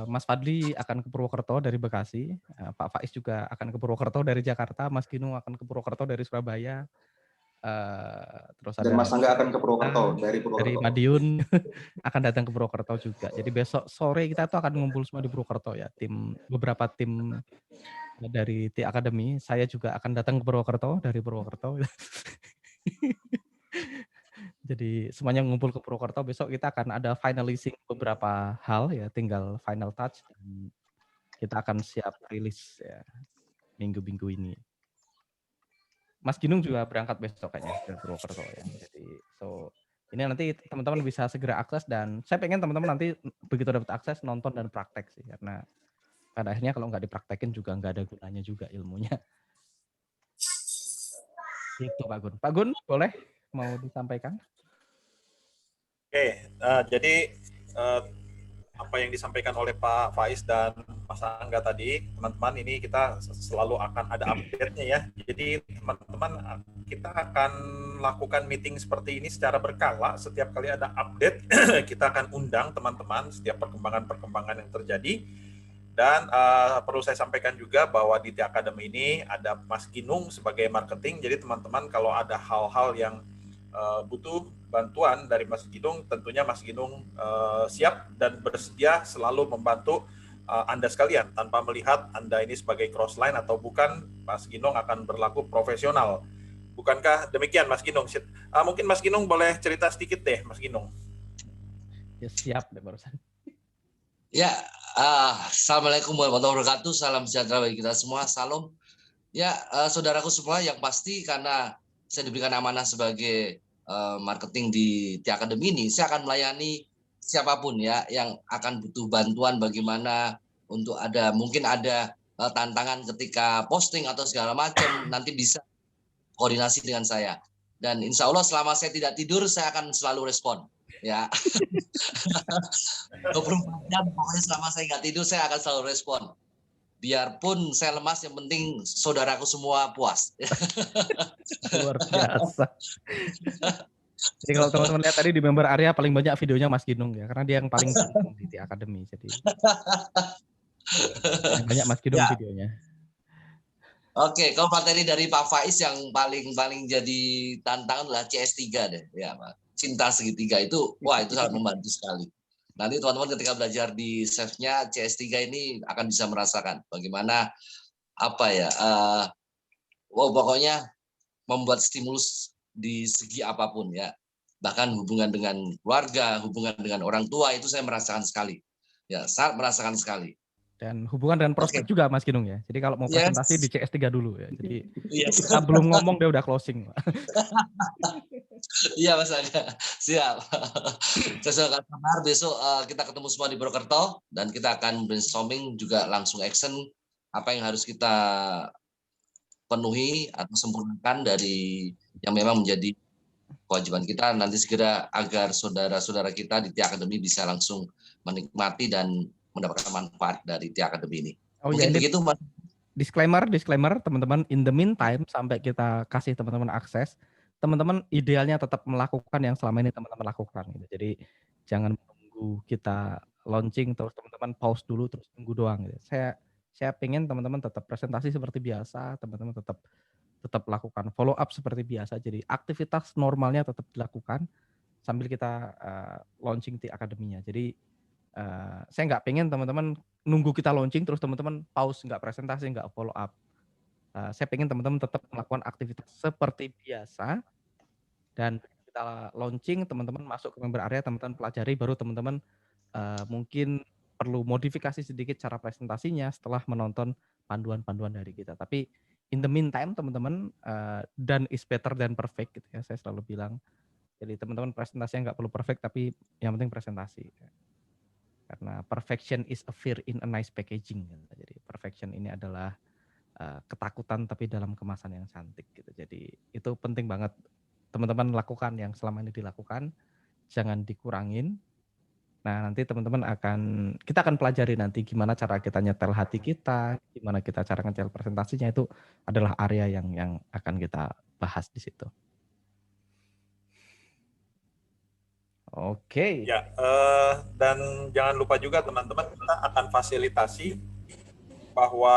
Mas Fadli akan ke Purwokerto dari Bekasi, Pak Faiz juga akan ke Purwokerto dari Jakarta, Mas Ginu akan ke Purwokerto dari Surabaya. Terus ada Mas Angga akan ke Purwokerto dari Madiun akan datang ke Purwokerto juga. Jadi besok sore kita tuh akan ngumpul semua di Purwokerto ya. Beberapa tim dari T Academy. Saya juga akan datang ke Purwokerto dari Purwokerto. Jadi semuanya ngumpul ke Purwokerto. Besok kita akan ada finalizing beberapa hal ya, tinggal final touch. Dan kita akan siap rilis ya minggu-minggu ini. Mas Ginung juga berangkat besok kayaknya ke Purwokerto ya. Jadi ini nanti teman-teman bisa segera akses, dan saya pengen teman-teman nanti begitu dapat akses nonton dan praktek sih, karena pada akhirnya kalau nggak dipraktekin juga nggak ada gunanya juga ilmunya. Itu Pak Gun. Pak Gun boleh mau disampaikan? Oke, jadi apa yang disampaikan oleh Pak Faiz dan Mas Angga tadi, teman-teman, ini kita selalu akan ada update-nya ya. Jadi teman-teman, kita akan lakukan meeting seperti ini secara berkala. Setiap kali ada update, kita akan undang teman-teman setiap perkembangan-perkembangan yang terjadi. Dan perlu saya sampaikan juga bahwa di Tia Academy ini ada Mas Ginung sebagai marketing. Jadi teman-teman kalau ada hal-hal yang butuh bantuan dari Mas Ginung, tentunya Mas Ginung siap dan bersedia selalu membantu Anda sekalian tanpa melihat Anda ini sebagai crossline atau bukan. Mas Ginung akan berlaku profesional. Bukankah demikian, Mas Ginung? Mungkin Mas Ginung boleh cerita sedikit deh, Mas Ginung. Ya, siap deh barusan. Ya, Assalamualaikum warahmatullahi wabarakatuh. Salam sejahtera bagi kita semua. Salam. Ya, saudaraku semua, yang pasti karena saya diberikan amanah sebagai marketing di Tia Academy ini, saya akan melayani siapapun ya yang akan butuh bantuan bagaimana untuk mungkin ada tantangan ketika posting atau segala macam, nanti bisa koordinasi dengan saya. Dan insya Allah selama saya tidak tidur, saya akan selalu respon. Ya, 24 jam pokoknya selama saya nggak tidur, saya akan selalu respon. Biarpun saya lemas, yang penting saudaraku semua puas. Luar biasa. Jadi kalau teman-teman lihat tadi di member area paling banyak videonya Mas Ginung ya, karena dia yang paling penting di Tia Academy. Jadi banyak Mas Ginung videonya. Oke, kalau materi dari Pak Faiz yang paling jadi tantangan adalah CS3 deh, ya Pak. Cinta segitiga itu, wah itu sangat membantu sekali. Nanti teman-teman ketika belajar di chefnya CS3 ini akan bisa merasakan bagaimana pokoknya membuat stimulus di segi apapun ya. Bahkan hubungan dengan keluarga, hubungan dengan orang tua itu saya merasakan sekali. Ya, sangat merasakan sekali. Dan hubungan dengan prospek juga Mas Ginung ya. Jadi kalau mau presentasi di CS3 dulu ya. Jadi kita belum ngomong dia udah closing. Iya Mas Angga, siap. Saya kabar besok kita ketemu semua di Purwokerto dan kita akan brainstorming juga langsung action apa yang harus kita penuhi atau sempurnakan dari yang memang menjadi kewajiban kita nanti segera agar saudara-saudara kita di Tia Academy bisa langsung menikmati dan mendapatkan manfaat dari Tia Academy ini. Mungkin ya, begitu Mas. Disclaimer teman-teman, in the meantime sampai kita kasih teman-teman akses, teman-teman idealnya tetap melakukan yang selama ini teman-teman lakukan gitu. Jadi jangan menunggu kita launching terus teman-teman pause dulu terus tunggu doang gitu. Saya pengen teman-teman tetap presentasi seperti biasa, teman-teman tetap lakukan follow up seperti biasa. Jadi aktivitas normalnya tetap dilakukan sambil kita launching Tia Academy-nya. Jadi saya nggak pengen teman-teman nunggu kita launching terus teman-teman pause, nggak presentasi, nggak follow up. Saya pengen teman-teman tetap melakukan aktivitas seperti biasa dan kita launching, teman-teman masuk ke member area, teman-teman pelajari, baru teman-teman mungkin perlu modifikasi sedikit cara presentasinya setelah menonton panduan-panduan dari kita. Tapi in the meantime teman-teman done is better than perfect gitu ya, saya selalu bilang. Jadi teman-teman presentasinya nggak perlu perfect, tapi yang penting presentasi. Karena perfection is a fear in a nice packaging. Jadi perfection ini adalah ketakutan tapi dalam kemasan yang cantik gitu. Jadi itu penting banget teman-teman lakukan yang selama ini dilakukan, jangan dikurangin. Nah nanti teman-teman kita akan pelajari nanti gimana cara kita nyetel hati kita, gimana kita cara nyetel presentasinya, itu adalah area yang akan kita bahas di situ. Oke. Ya, dan jangan lupa juga teman-teman, kita akan fasilitasi bahwa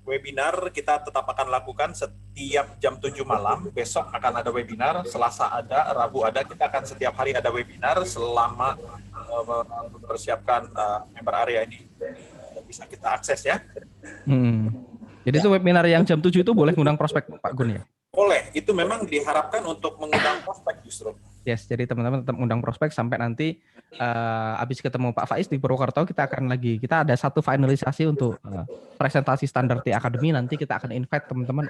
webinar kita tetap akan lakukan setiap jam 7 malam. Besok akan ada webinar, Selasa ada, Rabu ada. Kita akan setiap hari ada webinar selama mempersiapkan member area ini. Bisa kita akses ya. Jadi itu webinar yang jam 7 itu boleh ngundang prospek Pak Gun ya? Boleh, itu memang diharapkan untuk mengundang prospek justru. Yes, jadi teman-teman tetap undang prospek sampai nanti habis ketemu Pak Faiz di Purwokerto, kita ada satu finalisasi untuk presentasi standar Tia Academy. Nanti kita akan invite teman-teman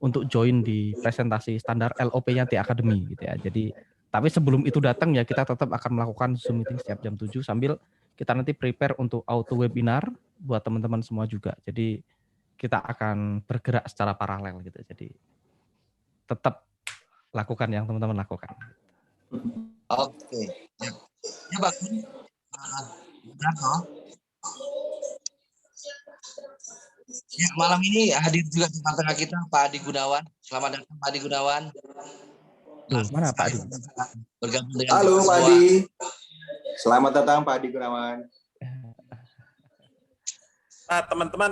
untuk join di presentasi standar LOP-nya Tia Academy gitu ya. Jadi tapi sebelum itu datang ya kita tetap akan melakukan Zoom meeting setiap jam 7 sambil kita nanti prepare untuk auto webinar buat teman-teman semua juga. Jadi kita akan bergerak secara paralel gitu. Jadi tetap lakukan yang teman-teman lakukan. Oke. Ya Pak Gun, benar toh? Ya, malam ini hadir juga di tengah kita Pak Adi Gunawan. Selamat datang Pak Adi Gunawan. Tuh, mana Pak Adi? Bergabung dengan Halo kita Pak semua. Adi. Selamat datang Pak Adi Gunawan. Nah, teman-teman,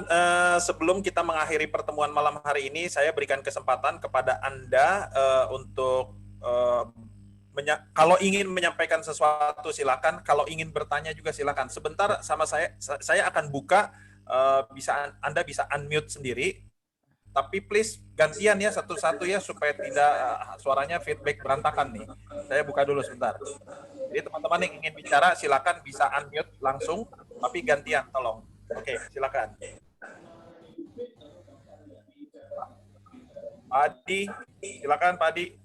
sebelum kita mengakhiri pertemuan malam hari ini, saya berikan kesempatan kepada Anda untuk kalau ingin menyampaikan sesuatu silakan, kalau ingin bertanya juga silakan. Sebentar sama saya akan buka, Anda bisa unmute sendiri, tapi please gantian ya satu-satu ya supaya tidak suaranya feedback berantakan nih. Saya buka dulu sebentar. Jadi teman-teman yang ingin bicara silakan bisa unmute langsung, tapi gantian tolong. Oke, silakan. Pak Adi, silakan Pak Adi.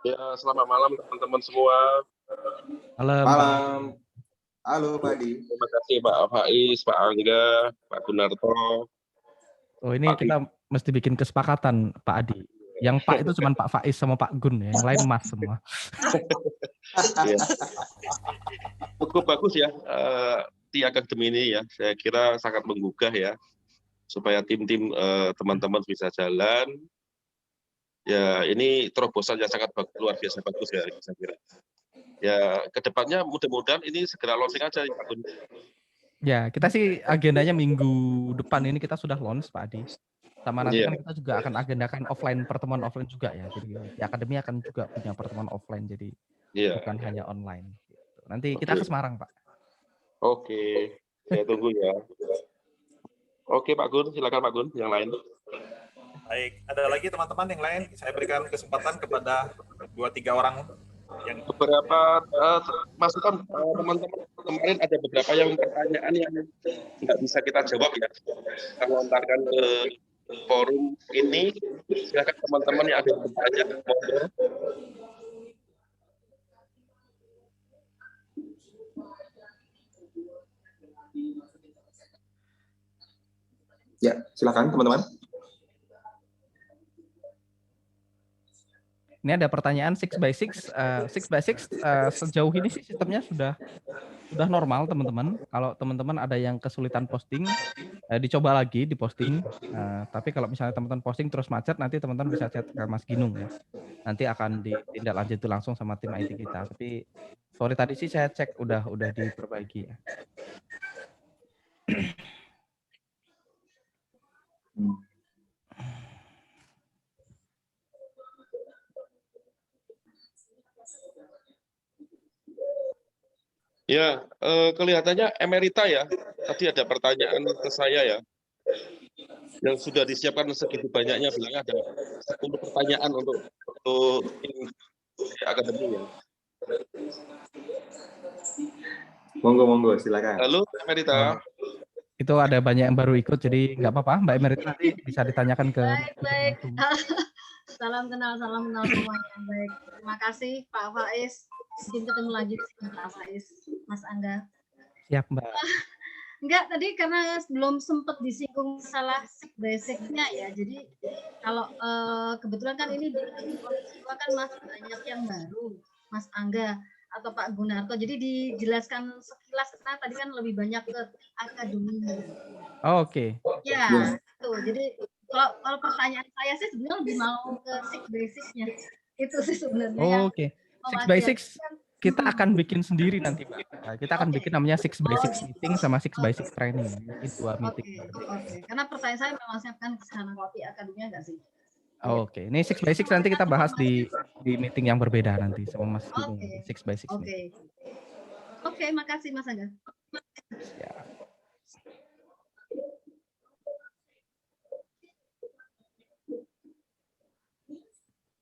Ya, selamat malam teman-teman semua. Malam. Halo Pak Adi. Terima kasih Pak Faiz, Pak Angga, Pak Gunarto. Oh, ini Pak kita mesti bikin kesepakatan Pak Adi. Yang Pak itu cuma Pak Faiz sama Pak Gun ya, yang lain Mas semua. Ya. Cukup bagus ya Ti Akademi ini ya. Saya kira sangat menggugah ya supaya tim-tim teman-teman bisa jalan. Ya, ini terobosan yang sangat luar biasa bagus ya saya kira. Ya, kedepannya mudah-mudahan ini segera launching aja Pak Gun. Ya, kita sih agendanya minggu depan ini kita sudah launch Pak Adi. Sama nanti kan kita juga akan agendakan pertemuan offline juga ya. Jadi di akademi akan juga punya pertemuan offline, jadi bukan hanya online. Nanti kita ke Semarang Pak. Oke, saya tunggu ya. Oke Pak Gun, silakan Pak Gun, yang lain. Baik, ada lagi teman-teman yang lain? Saya berikan kesempatan kepada 2-3 orang yang beberapa masukan teman-teman kemarin ada beberapa yang pertanyaan yang nggak bisa kita jawab ya. Kita lontarkan ke forum ini, silakan teman-teman yang ada yang bertanya. Ya, silakan teman-teman. Ini ada pertanyaan 6x6. 6x6 sejauh ini sih sistemnya sudah normal teman-teman. Kalau teman-teman ada yang kesulitan posting, dicoba lagi di posting. Tapi kalau misalnya teman-teman posting terus macet, nanti teman-teman bisa chat ke Mas Ginung ya. Nanti akan ditindaklanjuti langsung sama tim IT kita. Tapi sorry tadi sih saya cek udah diperbaiki ya. Ya, kelihatannya emerita ya. Tadi ada pertanyaan ke saya ya. Yang sudah disiapkan segitu banyaknya, bilang ada 10 pertanyaan untuk akademi ya. Monggo, silakan. Halo, Emerita. Itu ada banyak yang baru ikut, jadi nggak apa-apa, Mbak Emerita nanti bisa ditanyakan ke. Baik. Salam kenal semuanya. Baik, terima kasih Pak Faiz. Mungkin ketemu lagi Pak Faiz, Mas Angga. Siap Mbak. Enggak, tadi karena belum sempat disinggung masalah basic-nya ya. Jadi kalau kebetulan kan ini di kan masih banyak yang baru, Mas Angga atau Pak Gunarto. Jadi dijelaskan sekilas karena tadi kan lebih banyak ke akademi. Oh, oke. Ya, tuh. Jadi kalau pertanyaan saya sih sebenarnya lebih mau ke basic-nya. Itu sih sebenarnya. Oh, oke. 6x6 kita akan bikin sendiri nanti, Mbak. Nah, kita akan bikin namanya 6x6 meeting sama 6x6 training. Itu 2 meeting. Oke. Karena pertanyaan saya memang siapkan ke sana kopi akademinya nggak sih? Oke. Ini 6x6 nanti kita bahas di meeting yang berbeda nanti sama Mas Gunung. 6x6. Oke, makasih Mas Angga. Ya.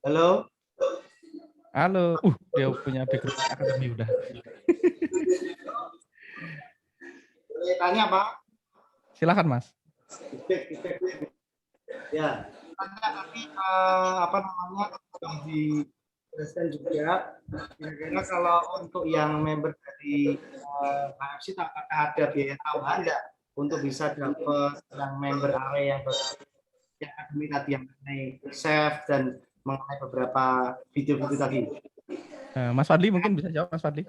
Halo. Halo. Dia punya background akademi udah. Tanya, Pak. Silakan, Mas. Ya. Tanya tapi di presiden juga. Kira-kira kalau untuk yang member dari KFC apakah ada biaya tambahan enggak untuk bisa dapat yang member area yang akademi tadi yang naik chef dan mengenai beberapa video-video tadi. Mas Fadli mungkin bisa jawab, Mas Fadli.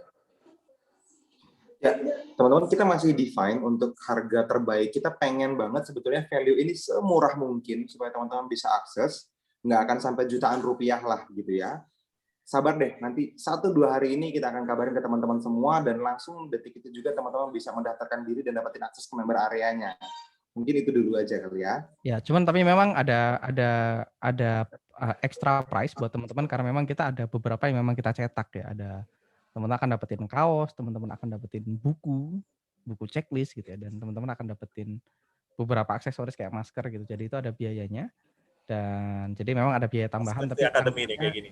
Ya, teman-teman, kita masih define untuk harga terbaik. Kita pengen banget sebetulnya value ini semurah mungkin supaya teman-teman bisa akses. Nggak akan sampai jutaan rupiah lah gitu ya. Sabar deh, nanti 1-2 hari ini kita akan kabarin ke teman-teman semua dan langsung detik itu juga teman-teman bisa mendaftarkan diri dan dapetin akses ke member areanya. Mungkin itu dulu aja kali ya. Ya, cuman tapi memang ada extra price buat teman-teman karena memang kita ada beberapa yang memang kita cetak ya. Ada teman-teman akan dapetin kaos, teman-teman akan dapetin buku checklist gitu ya, dan teman-teman akan dapetin beberapa aksesoris kayak masker gitu. Jadi itu ada biayanya, dan jadi memang ada biaya tambahan. Tapi akademi ini kayak gini.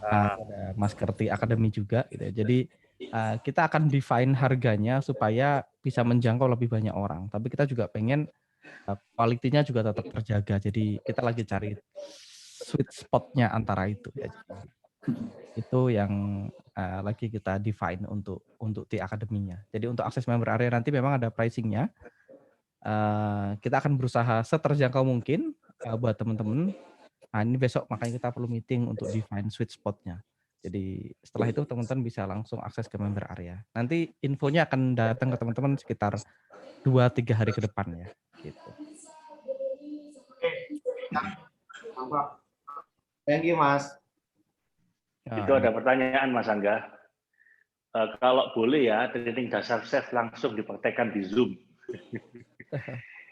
Ada masker T Academy juga gitu ya. Jadi kita akan define harganya supaya bisa menjangkau lebih banyak orang. Tapi kita juga pengen kualitinya juga tetap terjaga. Jadi kita lagi cari sweet spot-nya antara itu ya. Itu yang lagi kita define untuk T Academy-nya. Jadi untuk akses member area nanti memang ada pricing-nya. Kita akan berusaha seterjangkau mungkin buat teman-teman. Nah, ini besok makanya kita perlu meeting untuk define sweet spot-nya. Jadi setelah itu teman-teman bisa langsung akses ke member area. Nanti infonya akan datang ke teman-teman sekitar 2-3 hari ke depan ya. Gitu. Thank you, Mas. Itu ada pertanyaan, Mas Angga. Kalau boleh ya, training dasar chef langsung dipraktekkan di Zoom.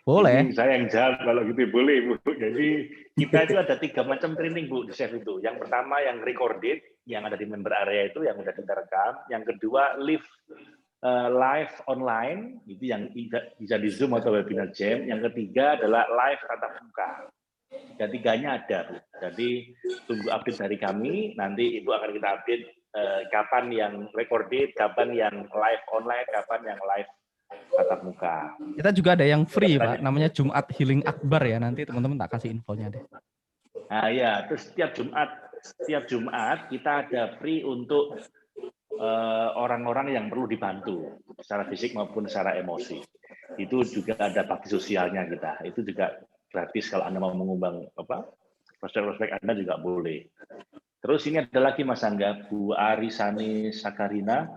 Boleh. Ini saya yang jawab kalau gitu, boleh Bu. Jadi kita itu ada 3 macam training Bu di chef itu. Yang pertama yang recorded, yang ada di member area itu yang sudah kita rekam. Yang kedua live online, itu yang bisa di Zoom atau webinar jam. Yang ketiga adalah live tatap muka. Tiga-tiganya ada Bu. Jadi tunggu update dari kami. Nanti Ibu akan kita update kapan yang recorded, kapan yang live online, kapan yang live tatap muka. Kita juga ada yang free Pak, namanya Jumat Healing Akbar ya. Nanti teman-teman tak kasih infonya deh. Nah ya, terus setiap Jumat kita ada free untuk orang-orang yang perlu dibantu secara fisik maupun secara emosi. Itu juga ada bakti sosialnya kita. Itu juga gratis kalau Anda mau mengundang prospek-prospek Anda juga boleh. Terus ini ada lagi Mas Angga, Bu Arisani Sakarina,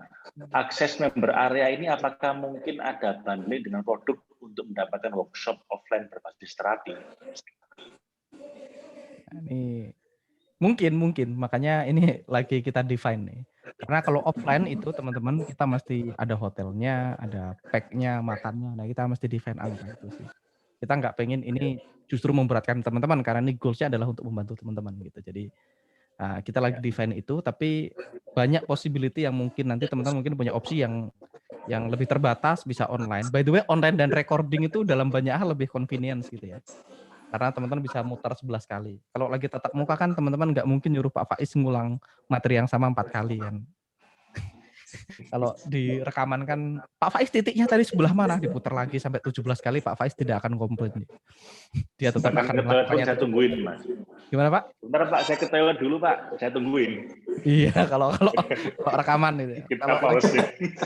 akses member area ini apakah mungkin ada bundling dengan produk untuk mendapatkan workshop offline berbasis terapi? Ini mungkin makanya ini lagi kita define nih. Karena kalau offline itu teman-teman kita mesti ada hotelnya, ada pack-nya, makannya. Nah kita mesti define angka itu sih. Kita nggak pengen ini justru memberatkan teman-teman karena ini goals-nya adalah untuk membantu teman-teman gitu. Jadi kita lagi define itu, tapi banyak possibility yang mungkin nanti teman-teman mungkin punya opsi yang lebih terbatas bisa online. By the way, online dan recording itu dalam banyak hal lebih convenience gitu ya. Karena teman-teman bisa muter 11 kali. Kalau lagi tatap muka kan teman-teman nggak mungkin nyuruh Pak Faiz ngulang materi yang sama 4 kali kan. Kalau di rekaman kan Pak Faiz titiknya tadi sebelah mana, diputar lagi sampai 17 kali, Pak Faiz tidak akan komplain. Dia tetap akan melakukannya. Saya tungguin Mas. Gimana Pak? Bentar Pak, saya ke toilet dulu Pak, saya tungguin. Iya, kalau rekaman itu.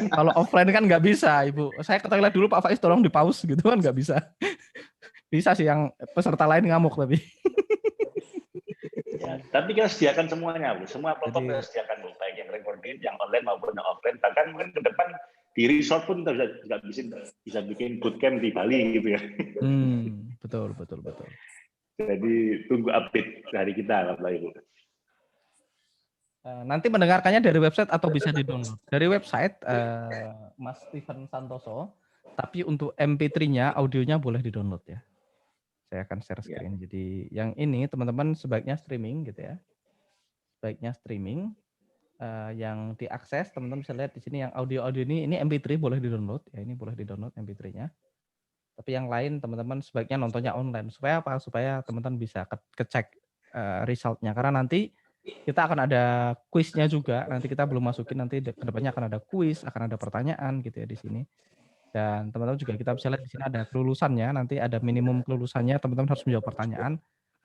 Kalau offline kan nggak bisa, Ibu. Saya ke toilet dulu Pak Faiz, tolong di pause gitu kan nggak bisa. Bisa sih, yang peserta lain ngamuk tapi. Ya, tapi kita sediakan semuanya, Bu. Semua protokol kita sediakan, Bu. Baik yang recorded, yang online maupun yang offline. Bahkan mungkin ke depan di resort pun kita bisa bikin bootcamp di Bali gitu ya. Betul. Jadi tunggu update dari kita, Bapak Ibu. Nanti mendengarkannya dari website atau bisa di-download. Dari website Mas Steven Santoso, tapi untuk MP3-nya, audionya boleh di-download ya. Saya akan share screen. Ya. Jadi yang ini teman-teman sebaiknya streaming gitu ya. Sebaiknya streaming. Yang diakses teman-teman bisa lihat di sini yang audio-audio ini MP3 boleh di-download ya, ini boleh di-download MP3-nya. Tapi yang lain teman-teman sebaiknya nontonnya online. Supaya apa? Supaya teman-teman bisa kecek result-nya. Karena nanti kita akan ada kuisnya juga. Nanti kita belum masukin, nanti kedepannya akan ada kuis, akan ada pertanyaan gitu ya di sini. Dan teman-teman juga kita bisa lihat di sini ada kelulusannya, nanti ada minimum kelulusannya, teman-teman harus menjawab pertanyaan.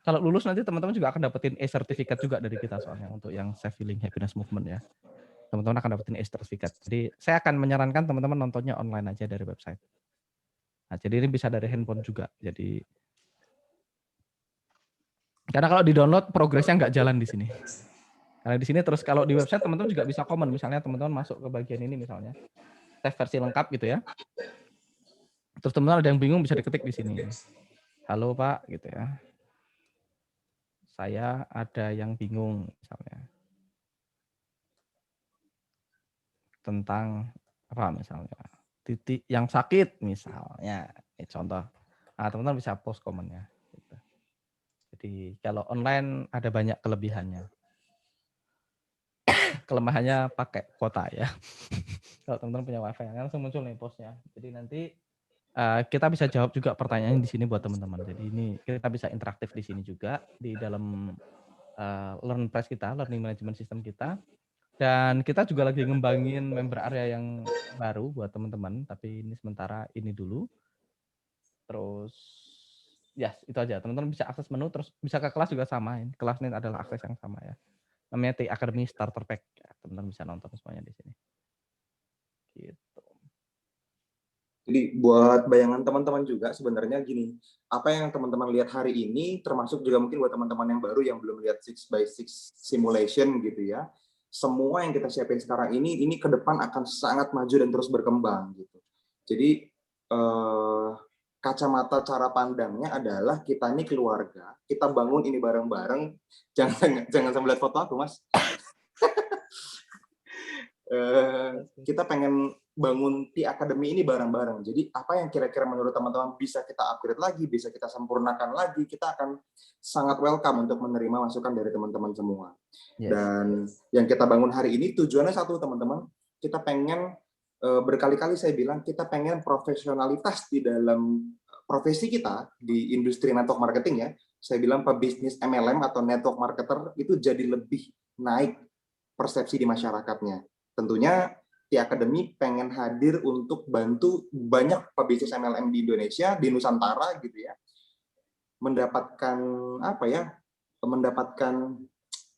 Kalau lulus nanti teman-teman juga akan dapetin e-certificate juga dari kita soalnya untuk yang Self Healing Happiness Movement ya. Teman-teman akan dapetin e-certificate. Jadi saya akan menyarankan teman-teman nontonnya online aja dari website. Nah, jadi ini bisa dari handphone juga. Jadi Karena kalau di-download progresnya nggak jalan di sini. Karena di sini terus kalau di website teman-teman juga bisa komen. Misalnya teman-teman masuk ke bagian ini misalnya. Tes versi lengkap gitu ya. Terus teman-teman ada yang bingung bisa diketik di sini. Halo Pak gitu ya. Saya ada yang bingung misalnya. Tentang apa misalnya. Titik yang sakit misalnya. Ini contoh. Nah, teman-teman bisa post komennya. Gitu. Jadi kalau online ada banyak kelebihannya. Kelemahannya pakai kuota ya. Kalau teman-teman punya wifi langsung muncul nih postnya. Jadi nanti kita bisa jawab juga pertanyaan di sini buat teman-teman. Jadi ini kita bisa interaktif di sini juga di dalam LearnPress kita, Learning Management System kita. Dan kita juga lagi ngembangin member area yang baru buat teman-teman. Tapi ini sementara ini dulu. Terus ya itu aja. Teman-teman bisa akses menu terus bisa ke kelas juga sama. Kelas ini adalah akses yang sama ya. Namanya TI Academy Starter Pack. Teman-teman bisa nonton semuanya di sini. Gitu. Jadi buat bayangan teman-teman juga sebenarnya gini, apa yang teman-teman lihat hari ini termasuk juga mungkin buat teman-teman yang baru yang belum lihat 6x6 simulation gitu ya. Semua yang kita siapin sekarang ini ke depan akan sangat maju dan terus berkembang gitu. Jadi kacamata cara pandangnya adalah kita ini keluarga, kita bangun ini bareng-bareng. Jangan sambil lihat foto aku, Mas. Kita pengen bangun TI Academy ini bareng-bareng. Jadi apa yang kira-kira menurut teman-teman bisa kita upgrade lagi, bisa kita sempurnakan lagi, kita akan sangat welcome untuk menerima masukan dari teman-teman semua. Yes. Dan yang kita bangun hari ini tujuannya satu, teman-teman. Kita pengen, berkali-kali saya bilang, kita pengen profesionalitas di dalam profesi kita di industri network marketing ya. Saya bilang pebisnis MLM atau network marketer itu jadi lebih naik persepsi di masyarakatnya. Tentunya TI Academy pengen hadir untuk bantu banyak pebisnis MLM di Indonesia, di Nusantara gitu ya, mendapatkan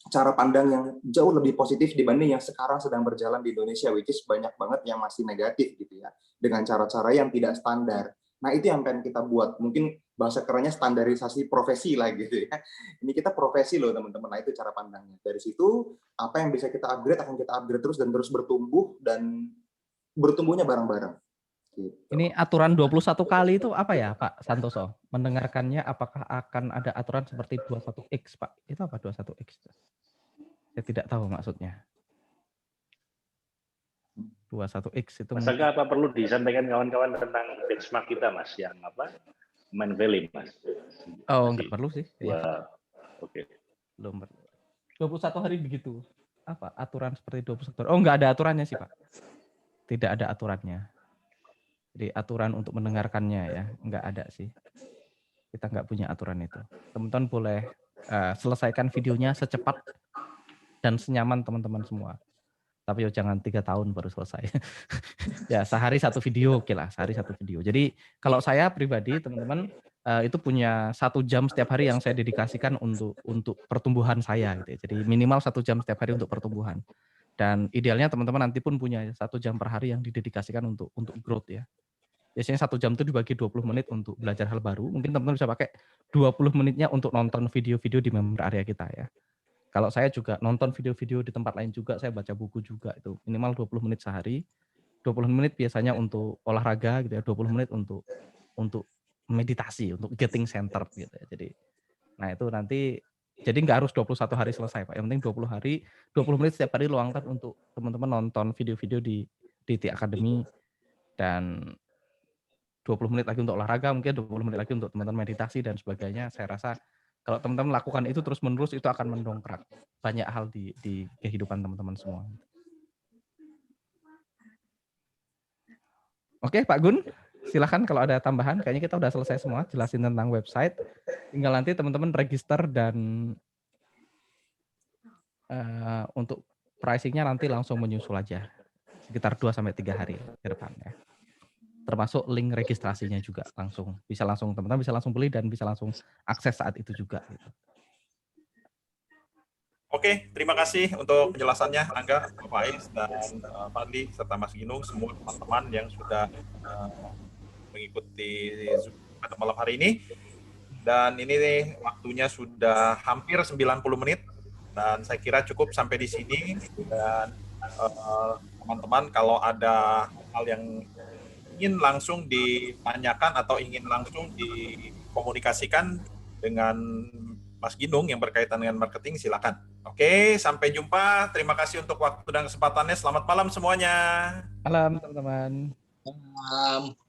cara pandang yang jauh lebih positif dibanding yang sekarang sedang berjalan di Indonesia, which is banyak banget yang masih negatif gitu ya, dengan cara-cara yang tidak standar. Nah itu yang pengen kita buat, mungkin bahasa kerennya standarisasi profesi lah gitu ya. Ini kita profesi loh teman-teman, nah itu cara pandangnya. Dari situ, apa yang bisa kita upgrade, akan kita upgrade terus dan terus bertumbuh, dan bertumbuhnya bareng-bareng. Gitu. Ini aturan 21 kali itu apa ya Pak Santoso? Mendengarkannya apakah akan ada aturan seperti 21X Pak? Itu apa 21X? Saya tidak tahu maksudnya. 21X itu. Mas Aga, apa perlu disampaikan kawan-kawan tentang benchmark kita Mas, yang apa? Main Valley Mas. Oh, enggak perlu sih. Ya. Oke. Belum perlu. 21 hari begitu. Apa aturan seperti 21 hari? Oh, enggak ada aturannya sih, Pak. Tidak ada aturannya. Jadi aturan untuk mendengarkannya ya, enggak ada sih. Kita enggak punya aturan itu. Teman-teman boleh selesaikan videonya secepat dan senyaman teman-teman semua. Tapi jangan 3 tahun baru selesai. Ya sehari satu video, oke lah, sehari satu video. Jadi kalau saya pribadi teman-teman itu punya 1 jam setiap hari yang saya dedikasikan untuk pertumbuhan saya gitu ya. Jadi minimal 1 jam setiap hari untuk pertumbuhan. Dan idealnya teman-teman nanti pun punya 1 jam per hari yang didedikasikan untuk growth ya. Biasanya 1 jam itu dibagi 20 menit untuk belajar hal baru. Mungkin teman-teman bisa pakai 20 menitnya untuk nonton video-video di member area kita ya. Kalau saya juga nonton video-video di tempat lain juga, saya baca buku juga, itu minimal 20 menit sehari. 20 menit biasanya untuk olahraga gitu ya, 20 menit untuk meditasi, untuk getting centered gitu ya. Jadi nah itu nanti jadi nggak harus 21 hari selesai Pak. Yang penting 20 menit setiap hari luangkan untuk teman-teman nonton video-video di TI Academy, dan 20 menit lagi untuk olahraga, mungkin 20 menit lagi untuk teman-teman meditasi dan sebagainya. Saya rasa kalau teman-teman lakukan itu terus-menerus, itu akan mendongkrak banyak hal di kehidupan teman-teman semua. Oke, Pak Gun, silakan kalau ada tambahan. Kayaknya kita udah selesai semua, jelasin tentang website. Tinggal nanti teman-teman register dan untuk pricing-nya nanti langsung menyusul aja. Sekitar 2-3 hari ke depan ya. Termasuk link registrasinya juga teman-teman bisa langsung beli dan bisa langsung akses saat itu juga gitu. Oke, terima kasih untuk penjelasannya Angga, Pak Faiz, dan Pak Andi serta Mas Ginung, semua teman-teman yang sudah mengikuti Zoom pada malam hari ini. Dan ini nih, waktunya sudah hampir 90 menit. Dan saya kira cukup sampai di sini. Dan teman-teman kalau ada hal yang ingin langsung ditanyakan atau ingin langsung dikomunikasikan dengan Mas Ginung yang berkaitan dengan marketing, silakan. Oke, sampai jumpa. Terima kasih untuk waktu dan kesempatannya. Selamat malam semuanya. Malam teman-teman. Malam.